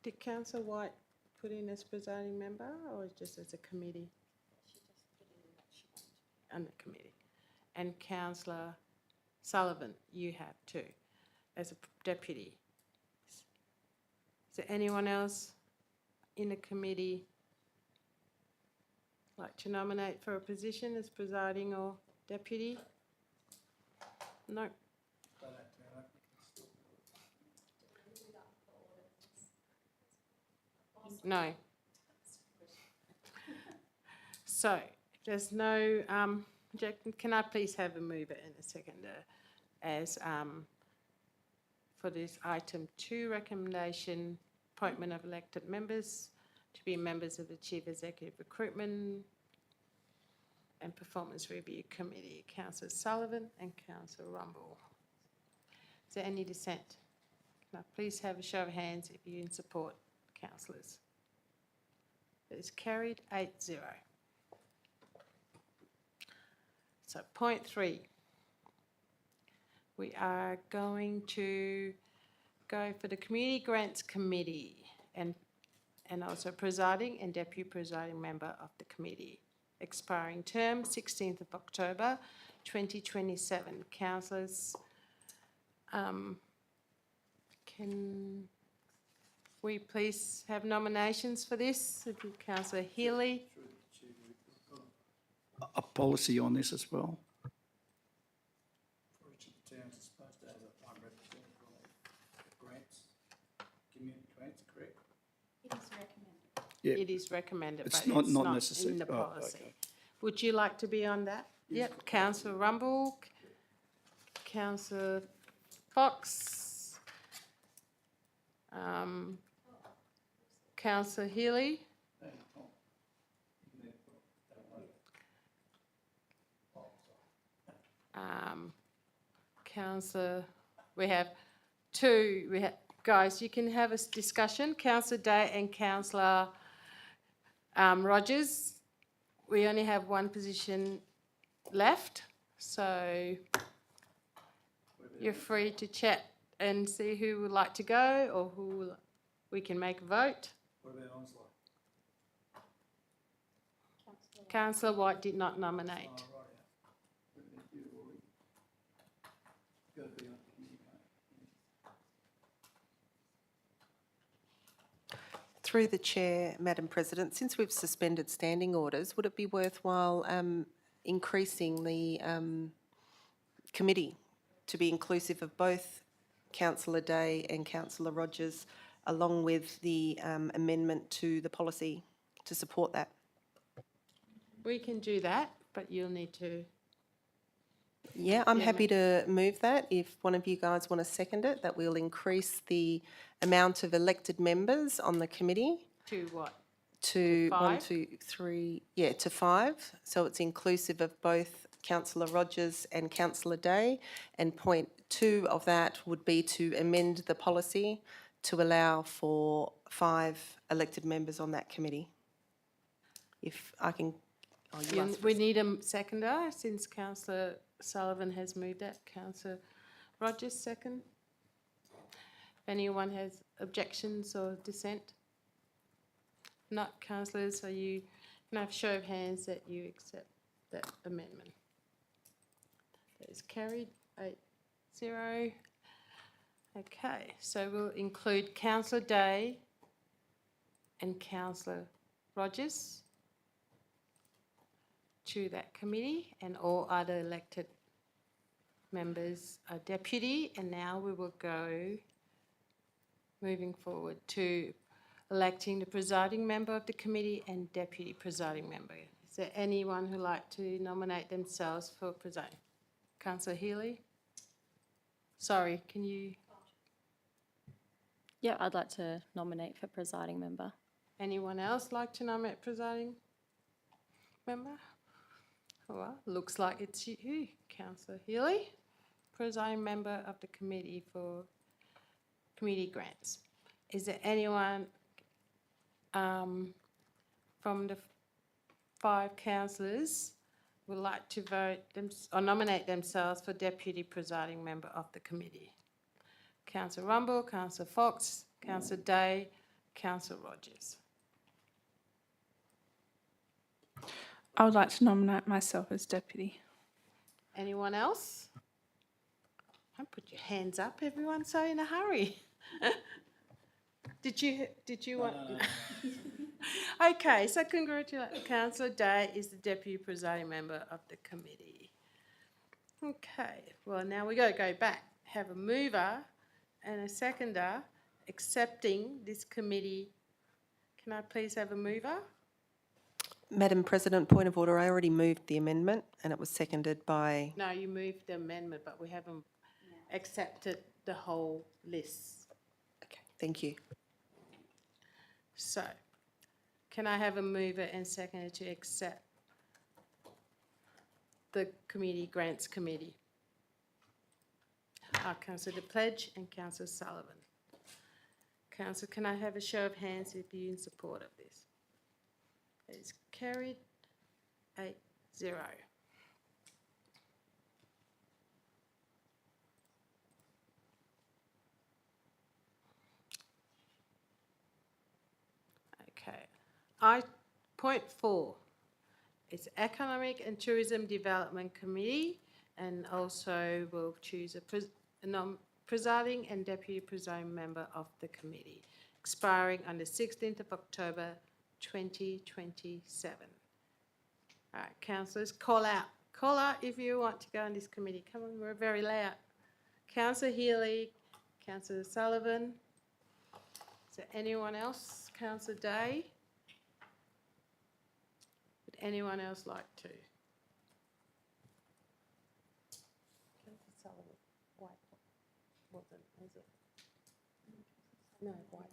did Councillor White put in as presiding member or just as a committee?
She just put in that she wanted to be.
On the committee. And Councillor Sullivan, you have too, as a deputy. Is there anyone else in the committee like to nominate for a position as presiding or deputy? No. No. So, if there's no objection, can I please have a mover and a seconder as for this item 2 recommendation, appointment of elected members to be members of the Chief Executive Recruitment and Performance Review Committee, Councillor Sullivan and Councillor Rumble. Is there any dissent? Can I please have a show of hands if you're in support, councillors? It is carried 8-0. So point 3. We are going to go for the Community Grants Committee and also presiding and deputy presiding member of the committee. Expiring term 16th of October 2027. Councillors, can we please have nominations for this? Councillor Healy.
A policy on this as well. For each of the towns is supposed to have one representative on grants, community grants, correct?
It is recommended.
Yeah.
It is recommended,
It's
but it's
not
not
necessary.
in the
Oh,
policy.
okay.
Would you like to be on that? Yep, Councillor Rumble, Councillor Fox, Councillor Healy. Councillor, we have two, guys, you can have a discussion, Councillor Day and Councillor Rogers. We only have one position left, so you're free to chat and see who would like to go or who we can make a vote.
What about Onslow?
Councillor White did not nominate.
Through the chair, Madam President, since we've suspended standing orders, would it be worthwhile increasing the committee to be inclusive of both Councillor Day and Councillor Rogers, along with the amendment to the policy to support that?
We can do that, but you'll need to.
Yeah, I'm happy to move that. If one of you guys want to second it, that we'll increase the amount of elected members on the committee
To what?
to
To
1,
five?
2, 3, yeah, to 5. So it's inclusive of both Councillor Rogers and Councillor Day. And point 2 of that would be to amend the policy to allow for 5 elected members on that committee. If I can, oh, you asked for
We need a seconder since Councillor Sullivan has moved that. Councillor Rogers, second. If anyone has objections or dissent? Not, councillors, so you can I have a show of hands that you accept that amendment. That is carried 8-0. Okay, so we'll include Councillor Day and Councillor Rogers to that committee, and all other elected members are deputy. And now we will go, moving forward, to electing the presiding member of the committee and deputy presiding member. Is there anyone who'd like to nominate themselves for presiding? Councillor Healy? Sorry, can you?
Yeah, I'd like to nominate for presiding member.
Anyone else like to nominate presiding member? Well, looks like it's you, Councillor Healy, presiding member of the committee for community grants. Is there anyone from the 5 councillors would like to vote or nominate themselves for deputy presiding member of the committee? Councillor Rumble, Councillor Fox, Councillor Day, Councillor Rogers.
I would like to nominate myself as deputy.
Anyone else? Don't put your hands up, everyone, so in a hurry. Did you want? No. Okay, so congratulations. Councillor Day is the deputy presiding member of the committee. Okay, well now we go back. Have a mover and a seconder accepting this committee. Can I please have a mover?
Madam President, point of order, I already moved the amendment and it was seconded by...
No, you moved the amendment, but we haven't accepted the whole list.
Okay, thank you.
So, can I have a mover and seconder to accept the Community Grants Committee. Councillor Pledge and Councillor Sullivan. Council, can I have a show of hands if you're in support of this? It is carried 8-0. Okay. Point 4 is Economic and Tourism Development Committee, and also we'll choose a presiding and deputy presiding member of the committee, expiring on the 16th of October 2027. All right, councillors, call out. Call out if you want to go on this committee. Come on, we're very loud. Councillor Healy, Councillor Sullivan. Is there anyone else? Councillor Day? Would anyone else like to? Councillor Sullivan, white wasn't, is it? No, white.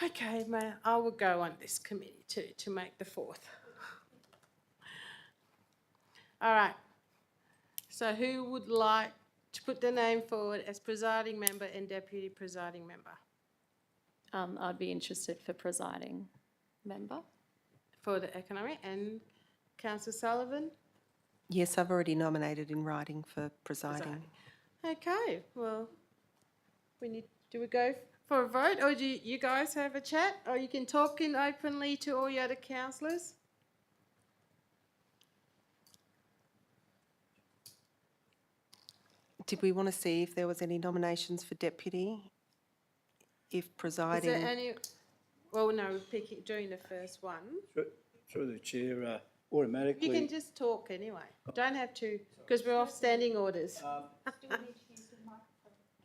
Okay, I will go on this committee too, to make the 4th. All right. So who would like to put their name forward as presiding member and deputy presiding member?
I'd be interested for presiding member.
For the economic, and Councillor Sullivan?
Yes, I've already nominated in writing for presiding.
Okay, well, do we go for a vote, or do you guys have a chat, or you can talk in openly to all your other councillors?
Did we want to see if there was any nominations for deputy? If presiding...
Is there any... Well, no, we're doing the first one.
Through the chair, automatically...
You can just talk anyway. Don't have to, because we're off standing orders.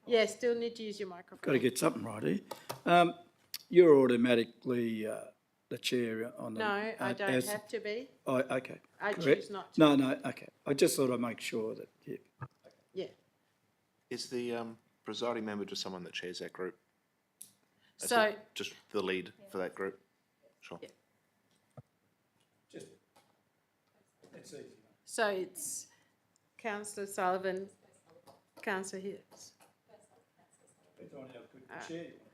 Yeah, still need to use your microphone.
Got to get something right here. You're automatically the chair on the...
No, I don't have to be.
Oh, okay.
I
Correct.
choose not to.
No, okay. I just thought I'd make sure that, yeah.
Yeah.
Is the presiding member just someone that chairs that group? Is
So...
it just the lead for that group? Sure.
Yeah.
It's easy.
So it's Councillor Sullivan, Councillor Hughes.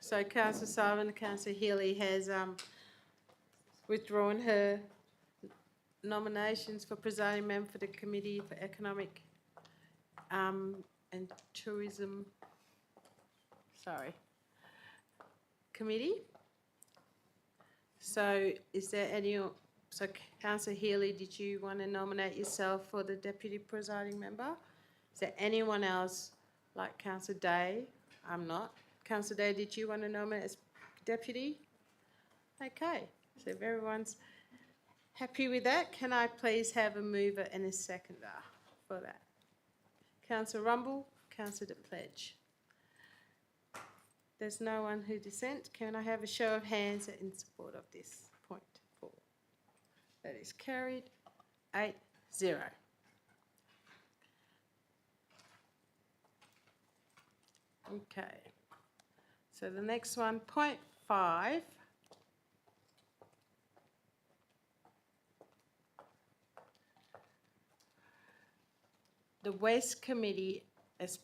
So Councillor Sullivan, Councillor Healy has withdrawn her nominations for presiding member for the Committee for Economic and Tourism, Committee. So is there any... So, Councillor Healy, did you want to nominate yourself for the deputy presiding member? Is there anyone else like Councillor Day? I'm not. Councillor Day, did you want to nominate as deputy? Okay, so if everyone's happy with that, can I please have a mover and a seconder for that? Councillor Rumble, Councillor Pledge. There's no one who dissent. Can I have a show of hands in support of this point 4? That is carried 8-0. Okay. So the next one, point 5. The Waste Committee as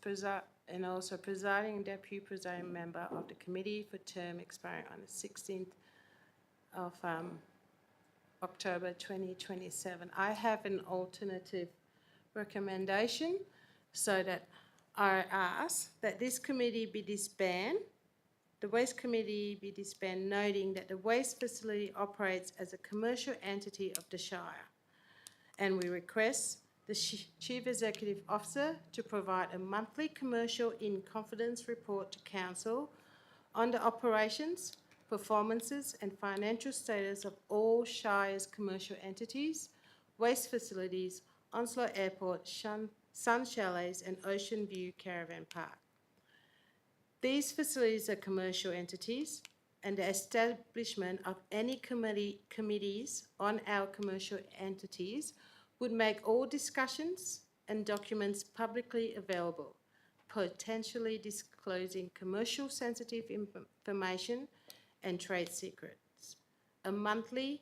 and also presiding and deputy presiding member of the committee for term expiring on the 16th of October 2027. I have an alternative recommendation so that I ask that this committee be disbanded, the Waste Committee be disbanded, noting that the waste facility operates as a commercial entity of the Shire. And we request the Chief Executive Officer to provide a monthly commercial in confidence report to Council on the operations, performances and financial status of all Shire's commercial entities, waste facilities, Onslow Airport, Sun Chalets and Ocean View Caravan Park. These facilities are commercial entities, and the establishment of any committees on our commercial entities would make all discussions and documents publicly available, potentially disclosing commercial sensitive information and trade secrets. A monthly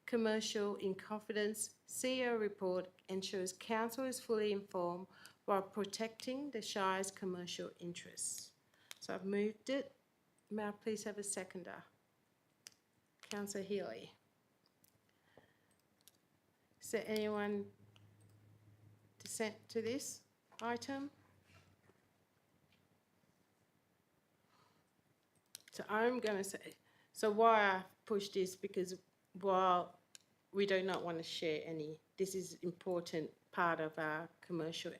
commercial in confidence CEO report ensures council is fully informed while protecting the Shire's commercial interests. So I've moved it. May I please have a seconder? Councillor Healy. Is there anyone dissent to this item? So I'm going to say, so why I push this, because while we do not want to share any, this is important part of our commercial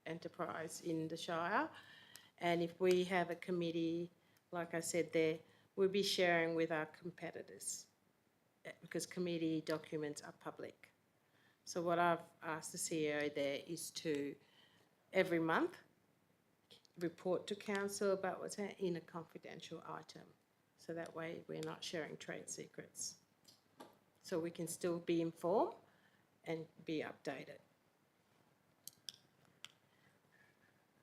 enterprise in the Shire. And if we have a committee, like I said there, we'll be sharing with our competitors because committee documents are public. So what I've asked the CEO there is to, every month, report to council about what's in a confidential item. So that way we're not sharing trade secrets. So we can still be informed and be updated.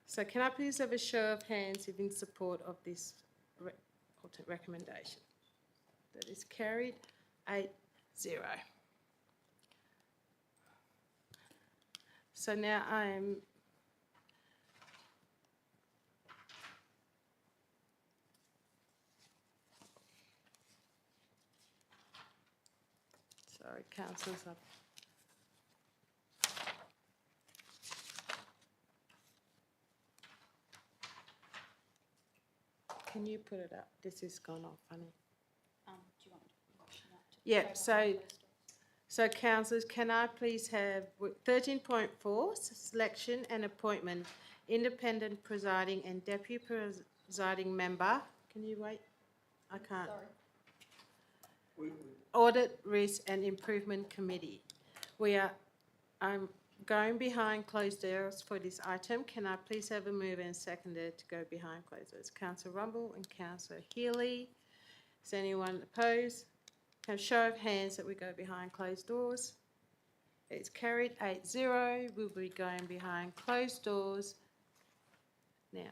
So can I please have a show of hands if in support of this recommendation? That is carried 8-0. So now I am sorry, councillors up. Can you put it up? This has gone off funny.
Do you want motion that to
Yeah, so councillors, can I please have 13.4, selection and appointment, independent presiding and deputy presiding member. Can you wait? I can't. Audit, Risk and Improvement Committee. I'm going behind closed doors for this item. Can I please have a mover and seconder to go behind closed doors? Councillor Rumble and Councillor Healy. Is anyone opposed? Have a show of hands that we go behind closed doors. It's carried 8-0. We'll be going behind closed doors now.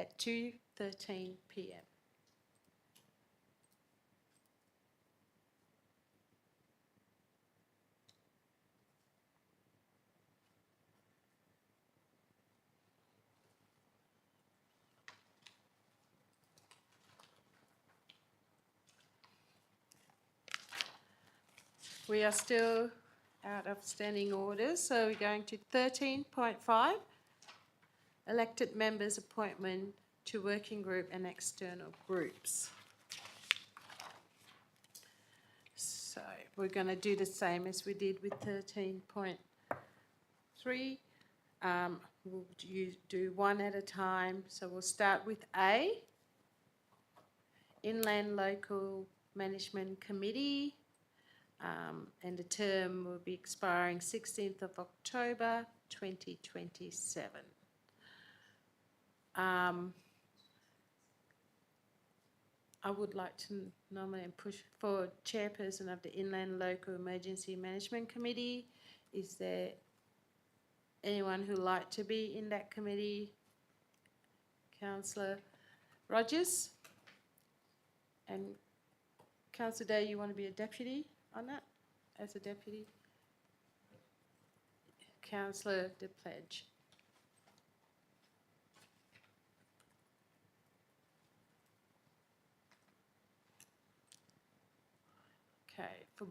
at 2:13 p.m. We are still out of standing orders, so we're going to 13.5, elected members' appointment to working group and external groups. So we're going to do the same as we did with 13.3. We'll do one at a time. So we'll start with A, Inland Local Management Committee. And the term will be expiring 16th of October 2027. I would like to nominate and push for chairperson of the Inland Local Emergency Management Committee. Is there anyone who'd like to be in that committee? Councillor Rogers? And Councillor Day, you want to be a deputy on that, as a deputy? Councillor De Pledge. Okay, for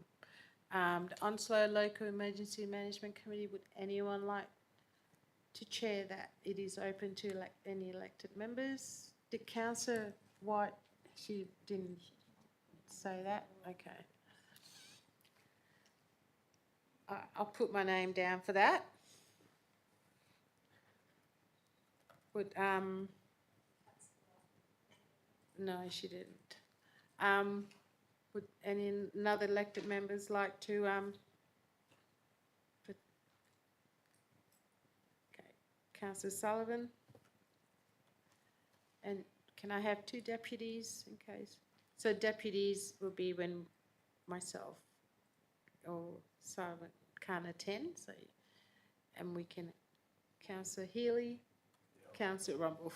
the Onslow Local Emergency Management Committee, would anyone like to chair that? It is open to any elected members. Did Councillor White, she didn't say that? Okay. I'll put my name down for that. Would no, she didn't. Would any other elected members like to okay, Councillor Sullivan. And can I have two deputies in case? So deputies will be when myself or Sullivan can't attend, so, and we can, Councillor Healy, Councillor Rumble.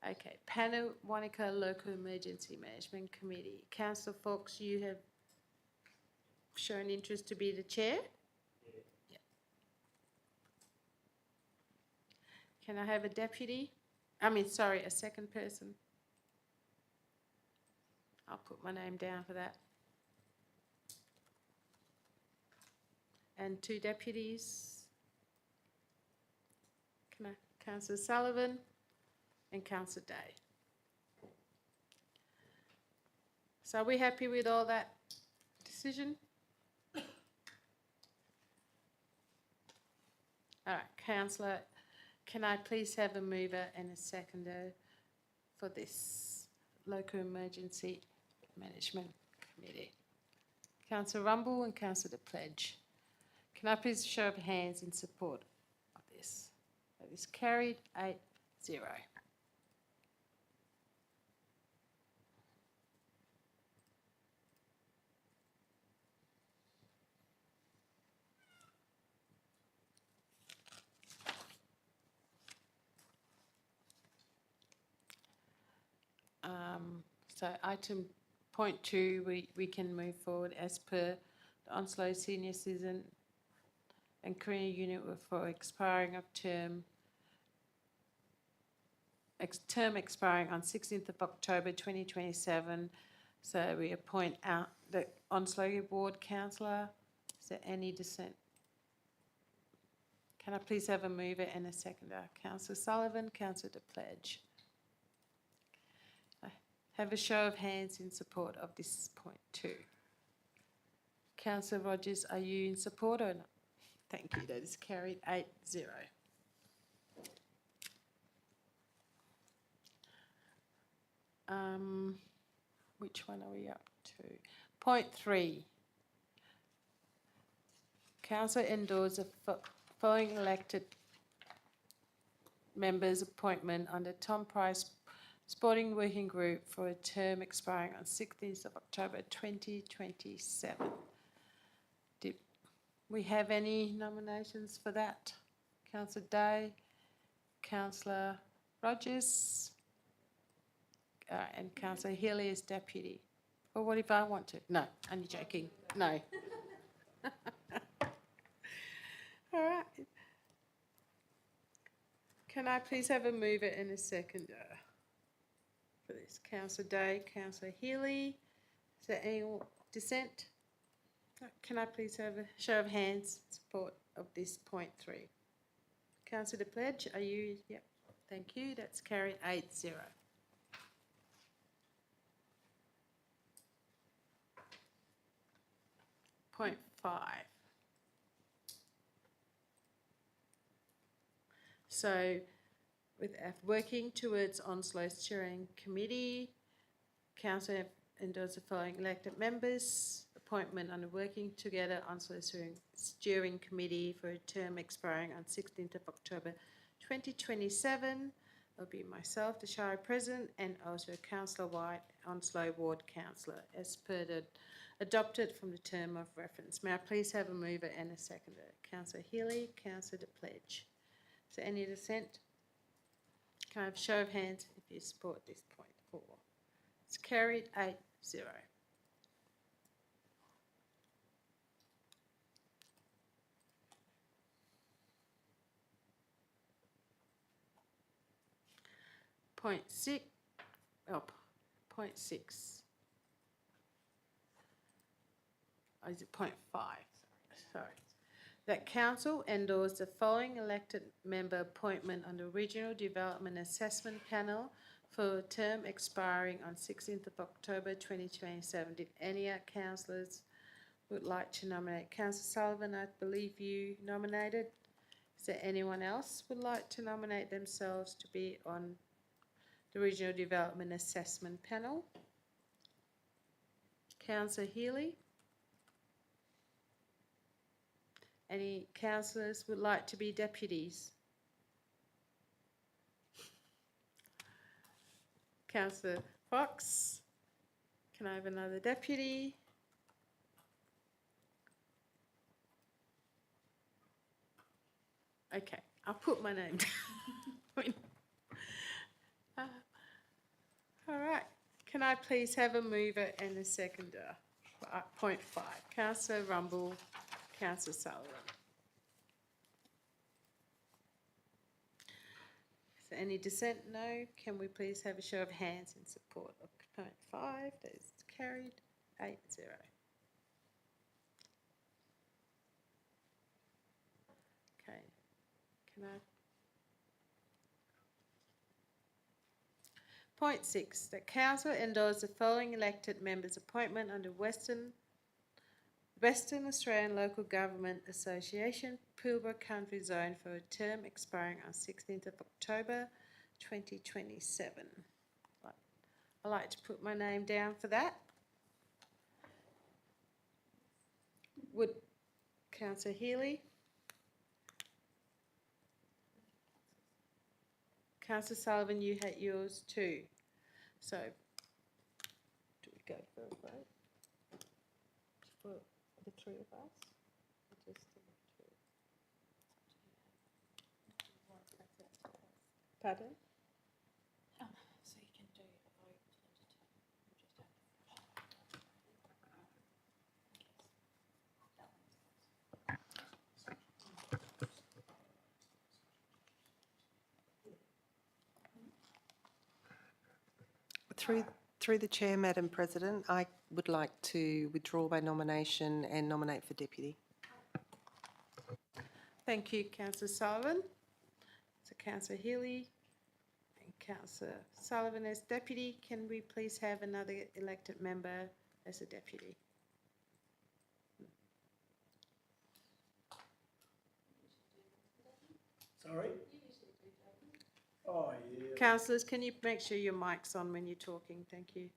Okay, Panel Wanaka Local Emergency Management Committee. Councillor Fox, you have shown interest to be the chair? Yeah. Can I have a deputy? A second person? I'll put my name down for that. And two deputies. Can I, Councillor Sullivan and Councillor Day. So are we happy with all that decision? All right, Councillor, can I please have a mover and a seconder for this Local Emergency Management Committee? Councillor Rumble and Councillor De Pledge. Can I please show of hands in support of this? That is carried 8-0. So item point 2, we can move forward as per the Onslow Senior Citizen and Career Unit for expiring of term expiring on 16th of October 2027. So we appoint out the Onslow Ward Councillor. Is there any dissent? Can I please have a mover and a seconder? Councillor Sullivan, Councillor De Pledge. Have a show of hands in support of this point 2. Councillor Rogers, are you in support or not? Thank you. That is carried 8-0. Which one are we up to? Point 3. Council endorses the following elected members' appointment under Tom Price Sporting Working Group for a term expiring on 16th of October 2027. Did we have any nominations for that? Councillor Day, Councillor Rogers, and Councillor Healy as deputy. Or what if I want to? No, only joking. No. All right. Can I please have a mover and a seconder for this? Councillor Day, Councillor Healy. Is there any dissent? Can I please have a show of hands in support of this point 3? Councillor De Pledge, are you? Yep. Thank you. That's carried 8-0. Point 5. So, with working towards Onslow Steering Committee, Council endorses the following elected members. Appointment under Working Together Onslow Steering Committee for a term expiring on 16th of October 2027. It'll be myself, the Shire President, and also Councillor White, Onslow Ward Councillor, as per the adopted from the term of reference. May I please have a mover and a seconder? Councillor Healy, Councillor De Pledge. Is there any dissent? Can I have a show of hands if you support this point 4? It's carried 8-0. Point 6. Point 6. Oh, is it point 5? Sorry. That council endorse the following elected member appointment on the Regional Development Assessment Panel for a term expiring on 16th of October 2027. Did any councillors would like to nominate? Councillor Sullivan, I believe you nominated. Is there anyone else would like to nominate themselves to be on the Regional Development Assessment Panel? Councillor Healy. Any councillors would like to be deputies? Councillor Fox. Can I have another deputy? Okay, I'll put my name down. All right. Can I please have a mover and a seconder? Point 5. Councillor Rumble, Councillor Sullivan. Is there any dissent? No. Can we please have a show of hands in support of point 5? That is carried 8-0. Okay. Can I? Point 6. The council endorses the following elected members' appointment under Western Australian Local Government Association, Pilbara Country Zone for a term expiring on 16th of October 2027. I'd like to put my name down for that. Would Councillor Healy? Councillor Sullivan, you had yours too. So, do we go for a vote? For the 3 of us? Or just the 2? Pardon?
So you can do a vote
Through the chair, Madam President, I would like to withdraw my nomination and nominate for deputy.
Thank you, Councillor Sullivan. So Councillor Healy and Councillor Sullivan as deputy. Can we please have another elected member as a deputy?
Sorry? Oh, yeah.
Councillors, can you make sure your mic's on when you're talking? Thank you.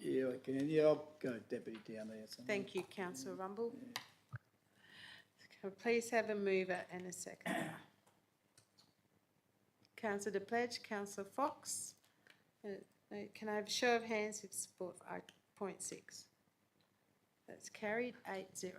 Yeah, I can. Yeah, I'll go deputy down there. Somewhere.
Thank you, Councillor Rumble. Can I please have a mover and a seconder? Councillor De Pledge, Councillor Fox. Can I have a show of hands in support for point 6? That's carried 8-0.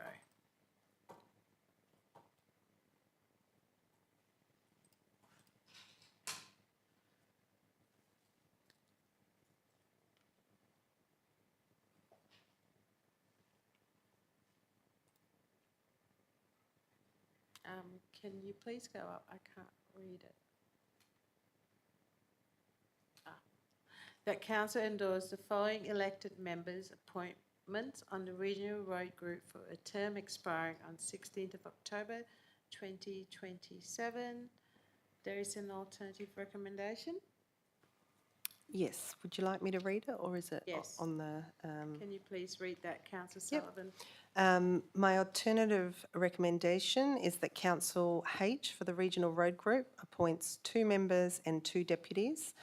Can you please go up? I can't read it. That council endorse the following elected members' appointments on the Regional Road Group for a term expiring on 16th of October 2027. There is an alternative recommendation.
Yes, would you like me to read it, or is it
Yes.
on the?
Can you please read that, Councillor Sullivan?
My alternative recommendation is that Council H for the Regional Road Group appoints 2 members and 2 deputies.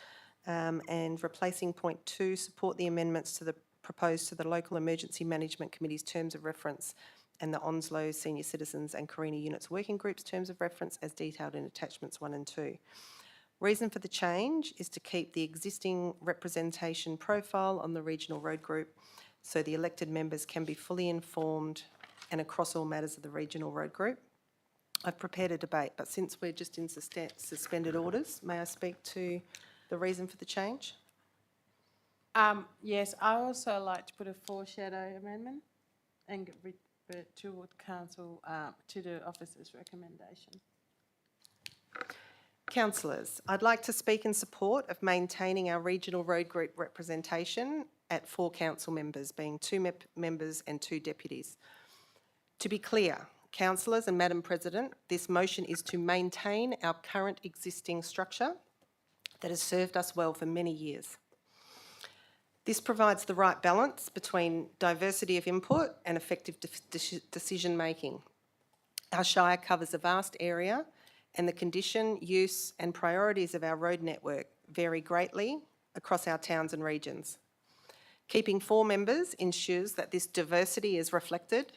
And replacing point 2, support the amendments to the proposed to the Local Emergency Management Committee's terms of reference and the Onslow Senior Citizens and Carina Units Working Group's terms of reference as detailed in attachments 1 and 2. Reason for the change is to keep the existing representation profile on the Regional Road Group so the elected members can be fully informed and across all matters of the Regional Road Group. I've prepared a debate, but since we're just in suspended orders, may I speak to the reason for the change?
Yes, I also like to put a foreshadow amendment and revert to council, to the officer's recommendation.
Councillors, I'd like to speak in support of maintaining our Regional Road Group representation at 4 council members, being 2 members and 2 deputies. To be clear, councillors and Madam President, this motion is to maintain our current existing structure that has served us well for many years. This provides the right balance between diversity of input and effective decision making. Our Shire covers a vast area and the condition, use and priorities of our road network vary greatly across our towns and regions. Keeping 4 members ensures that this diversity is reflected,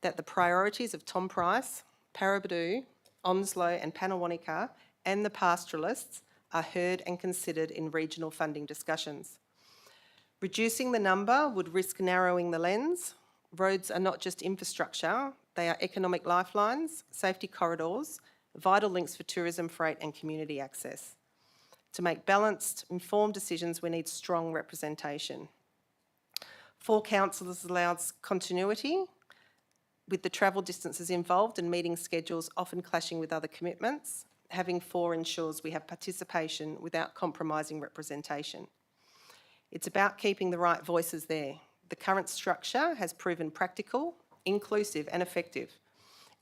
that the priorities of Tom Price, Parabadoo, Onslow and Panawanika and the pastoralists are heard and considered in regional funding discussions. Reducing the number would risk narrowing the lens. Roads are not just infrastructure, they are economic lifelines, safety corridors, vital links for tourism, freight and community access. To make balanced, informed decisions, we need strong representation. 4 councillors allows continuity with the travel distances involved and meeting schedules often clashing with other commitments. Having 4 ensures we have participation without compromising representation. It's about keeping the right voices there. The current structure has proven practical, inclusive and effective.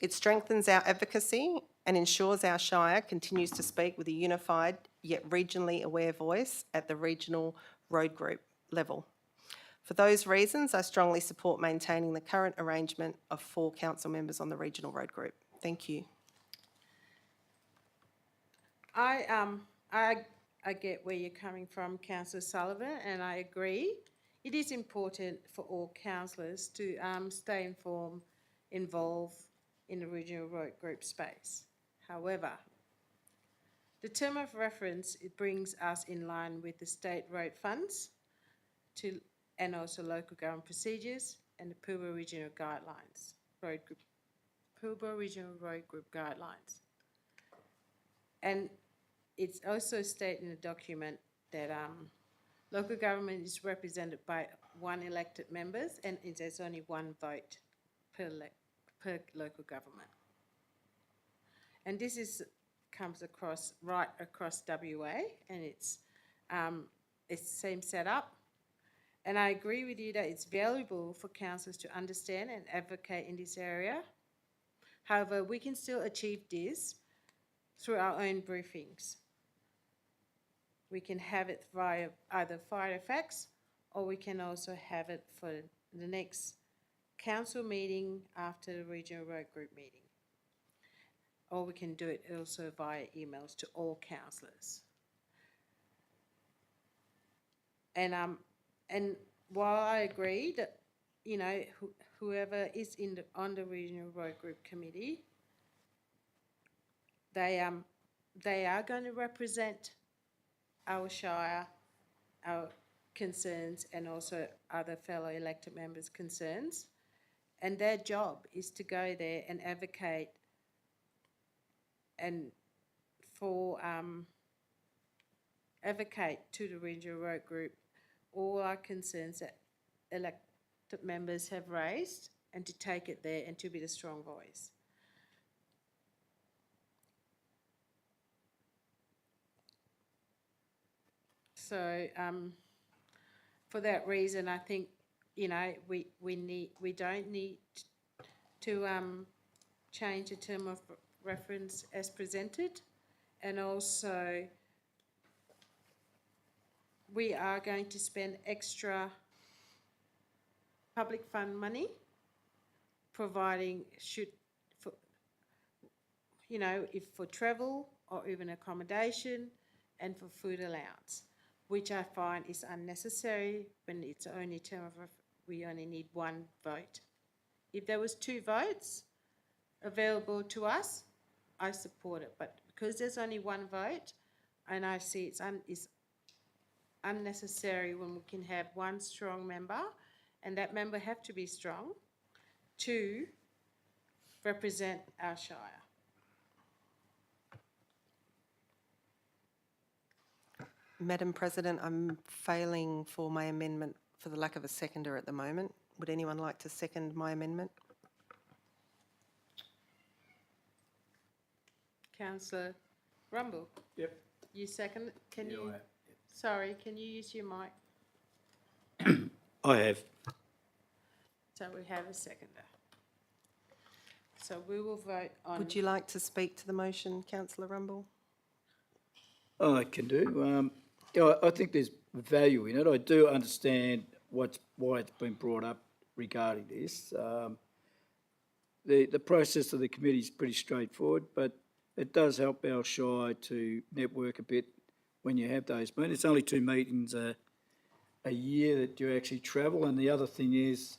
It strengthens our advocacy and ensures our Shire continues to speak with a unified yet regionally aware voice at the Regional Road Group level. For those reasons, I strongly support maintaining the current arrangement of 4 council members on the Regional Road Group. Thank you.
I get where you're coming from, Councillor Sullivan, and I agree. It is important for all councillors to stay involved in the Regional Road Group space. However, the term of reference, it brings us in line with the state road funds and also local government procedures and the Pilbara Regional Guidelines, Pilbara Regional Road Group Guidelines. And it's also stated in the document that local government is represented by 1 elected members and there's only 1 vote per local government. And this comes across right across WA, and it's the same setup. And I agree with you that it's valuable for councillors to understand and advocate in this area. However, we can still achieve this through our own briefings. We can have it via either fire effects, or we can also have it for the next council meeting after the Regional Road Group meeting. Or we can do it also via emails to all councillors. And while I agree that, you know, whoever is on the Regional Road Group Committee, they are going to represent our Shire, our concerns, and also other fellow elected members' concerns. And their job is to go there and advocate and advocate to the Regional Road Group all our concerns that elected members have raised, and to take it there and to be the strong voice. So, for that reason, I think, you know, we don't need to, change the term of reference as presented. And also, we are going to spend extra public fund money providing if for travel or even accommodation and for food allowance, which I find is unnecessary when it's only term of we only need one vote. If there was 2 votes available to us, I support it. But because there's only 1 vote, and I see it's unnecessary when we can have 1 strong member, and that member have to be strong to represent our Shire.
Madam President, I'm failing for my amendment for the lack of a seconder at the moment. Would anyone like to second my amendment? Councillor
Rumble?
Yep.
You second it? Can
Yeah,
you?
I have,
Sorry, can you use your mic?
I have.
So we have a seconder. So we will vote on.
Would you like to speak to the motion, Councillor Rumble?
I can do. I think there's value in it. I do understand why it's been brought up regarding this. The process of the committee is pretty straightforward, but it does help our Shire to network a bit when you have those meetings. It's only 2 meetings a year that you actually travel, and the other thing is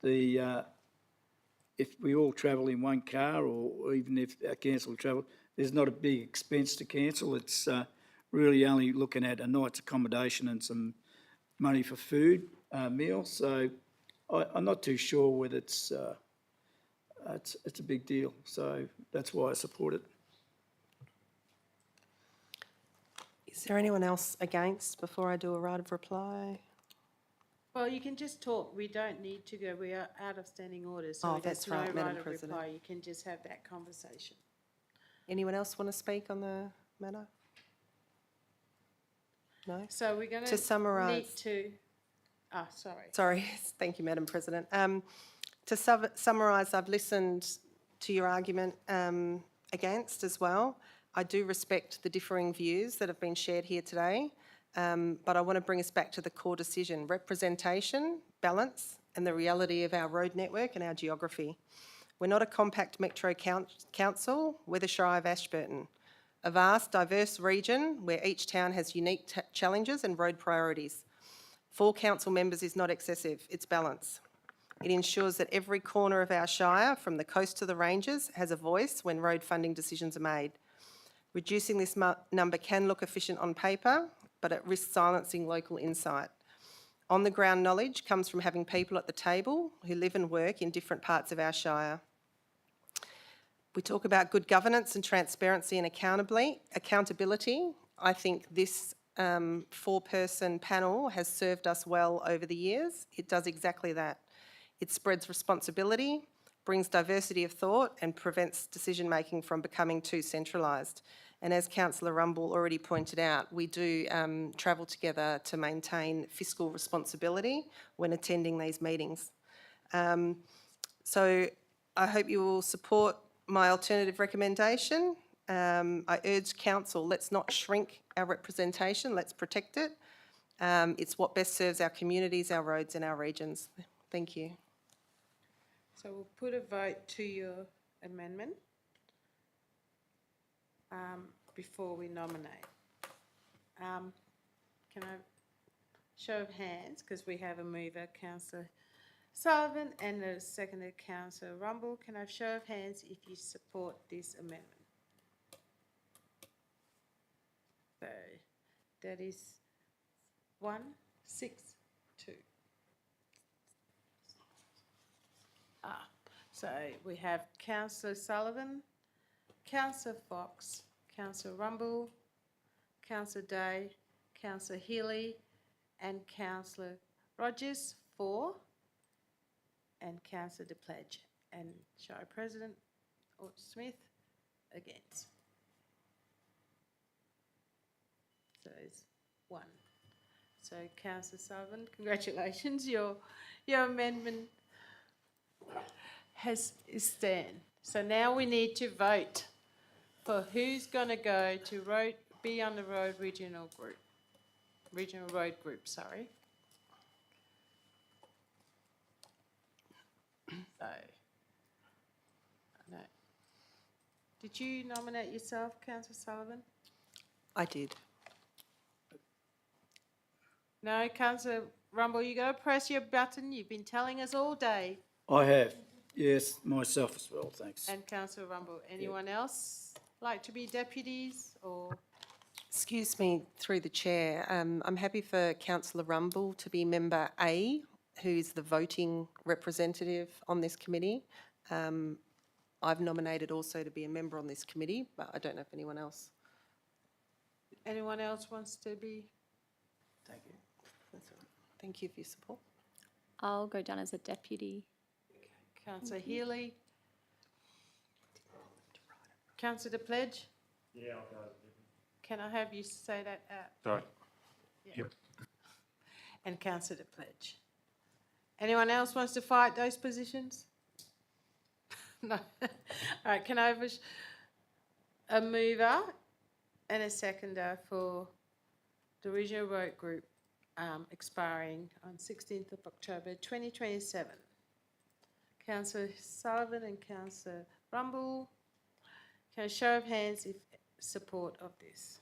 if we all travel in 1 car, or even if our council travel, there's not a big expense to council. It's really only looking at a night's accommodation and some money for food, meals. So I'm not too sure whether it's a big deal. So that's why I support it.
Is there anyone else against before I do a right of reply?
Well, you can just talk. We don't need to go. We are out of standing orders. So
Oh,
there's
that's
no
right, Madam
right of
President.
reply. You can just have that conversation.
Anyone else want to speak on the matter? No?
So we're going
To summarise.
Sorry.
Thank you, Madam President. To summarise, I've listened to your argument against as well. I do respect the differing views that have been shared here today, but I want to bring us back to the core decision: representation, balance, and the reality of our road network and our geography. We're not a compact metro council, we're the Shire of Ashburton, a vast, diverse region where each town has unique challenges and road priorities. 4 council members is not excessive, it's balance. It ensures that every corner of our Shire, from the coast to the ranges, has a voice when road funding decisions are made. Reducing this number can look efficient on paper, but it risks silencing local insight. On-the-ground knowledge comes from having people at the table who live and work in different parts of our Shire. We talk about good governance and transparency and accountability. I think this 4-person panel has served us well over the years. It does exactly that. It spreads responsibility, brings diversity of thought, and prevents decision-making from becoming too centralised. And as Councillor Rumble already pointed out, we do travel together to maintain fiscal responsibility when attending these meetings. So I hope you will support my alternative recommendation. I urge Council, let's not shrink our representation, let's protect it. It's what best serves our communities, our roads and our regions. Thank you.
So we'll put a vote to your amendment before we nominate. Can I show of hands, because we have a mover, Councillor Sullivan, and a seconder, Councillor Rumble. Can I have show of hands if you support this amendment? So that is 1, 6, 2. So we have Councillor Sullivan, Councillor Fox, Councillor Rumble, Councillor Day, Councillor Healy, and Councillor Rogers for, and Councillor DePledge, and Shire President Smith against. So it's 1. So Councillor Sullivan, congratulations, your amendment is stand. So now we need to vote for who's going to go to be on the road regional road group, sorry. So, no. Did you nominate yourself, Councillor Sullivan?
I did.
No, Councillor Rumble, you got to press your button. You've been telling us all day.
I have, yes, myself as well, thanks.
And Councillor Rumble, anyone else like to be deputies or?
Excuse me, through the chair, I'm happy for Councillor Rumble to be member A, who's the voting representative on this committee. I've nominated also to be a member on this committee, but I don't know if anyone else.
Anyone else wants to be?
Thank you.
That's all right. Thank you for your support.
I'll go down as a deputy.
Councillor Healy. Councillor De Pledge.
Yeah, I'll go.
Can I have you say that out?
Sorry.
Yeah.
Yep.
And Councillor De Pledge. Anyone else wants to fight those positions? No. All right, can I have a mover and a seconder for the Regional Road Group expiring on 16th of October 2027? Councillor Sullivan and Councillor Rumble. Can I show of hands if support of this?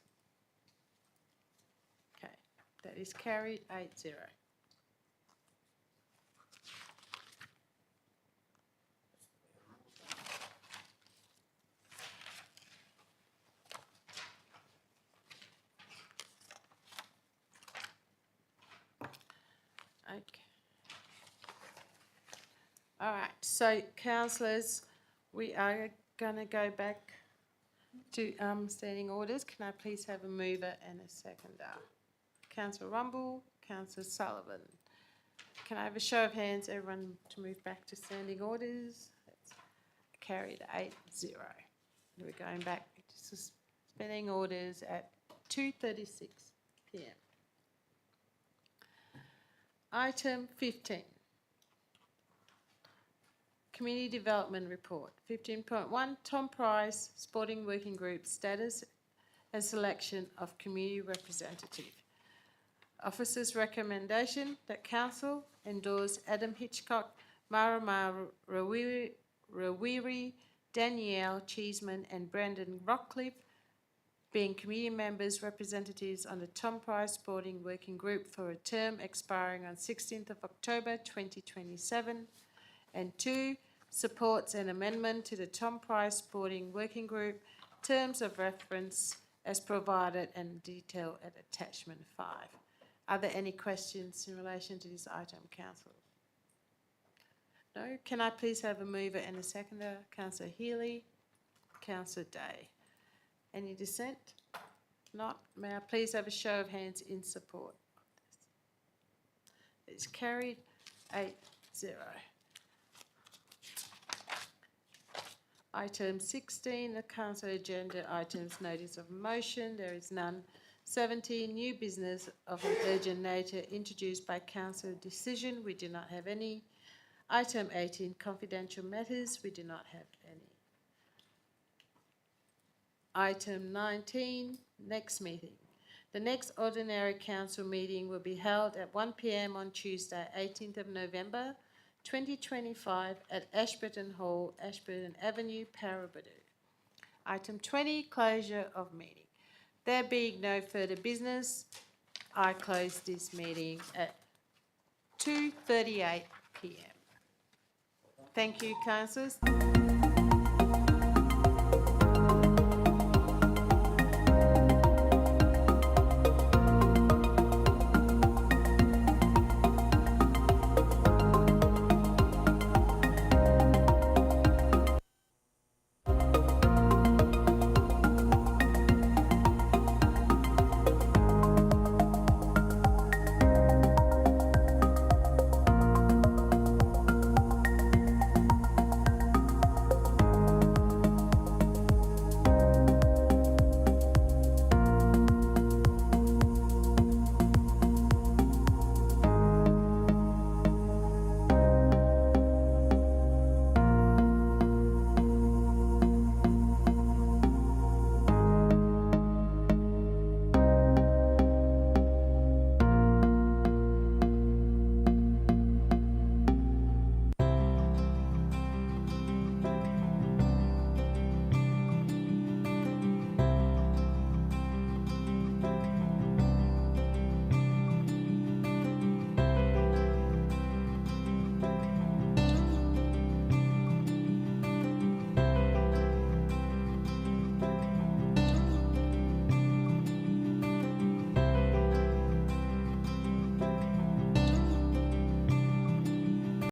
Okay, that is carried 8-0. Okay. All right, so councillors, we are going to go back to standing orders. Can I please have a mover and a seconder? Councillor Rumble, Councillor Sullivan. Can I have a show of hands, everyone to move back to standing orders? That's carried 8-0. We're going back to standing orders at 2:36 p.m. Item 15. Community Development Report. 15.1, Tom Price, Sporting Working Group status and selection of community representative. Officer's recommendation that Council endorse Adam Hitchcock, Marama Rawiri, Danielle Cheeseman and Brandon Rockcliffe being community members representatives on the Tom Price Sporting Working Group for a term expiring on 16th of October 2027. And 2, supports an amendment to the Tom Price Sporting Working Group terms of reference as provided and detailed at attachment 5. Are there any questions in relation to this item, Council? No? Can I please have a mover and a seconder? Councillor Healy, Councillor Day. Any dissent? Not? May I please have a show of hands in support of this? It's carried 8-0. Item 16, the council agenda items, notice of motion, there is none. 17, new business of an urgent nature introduced by council decision, we do not have any. Item 18, confidential matters, we do not have any. Item 19, next meeting. The next ordinary council meeting will be held at 1 p.m. on Tuesday, 18th of November, 2025 at Ashburton Hall, Ashburton Avenue, Paraburdoo. Item 20, closure of meeting. There being no further business, I close this meeting at 2:38 p.m. Thank you, councillors.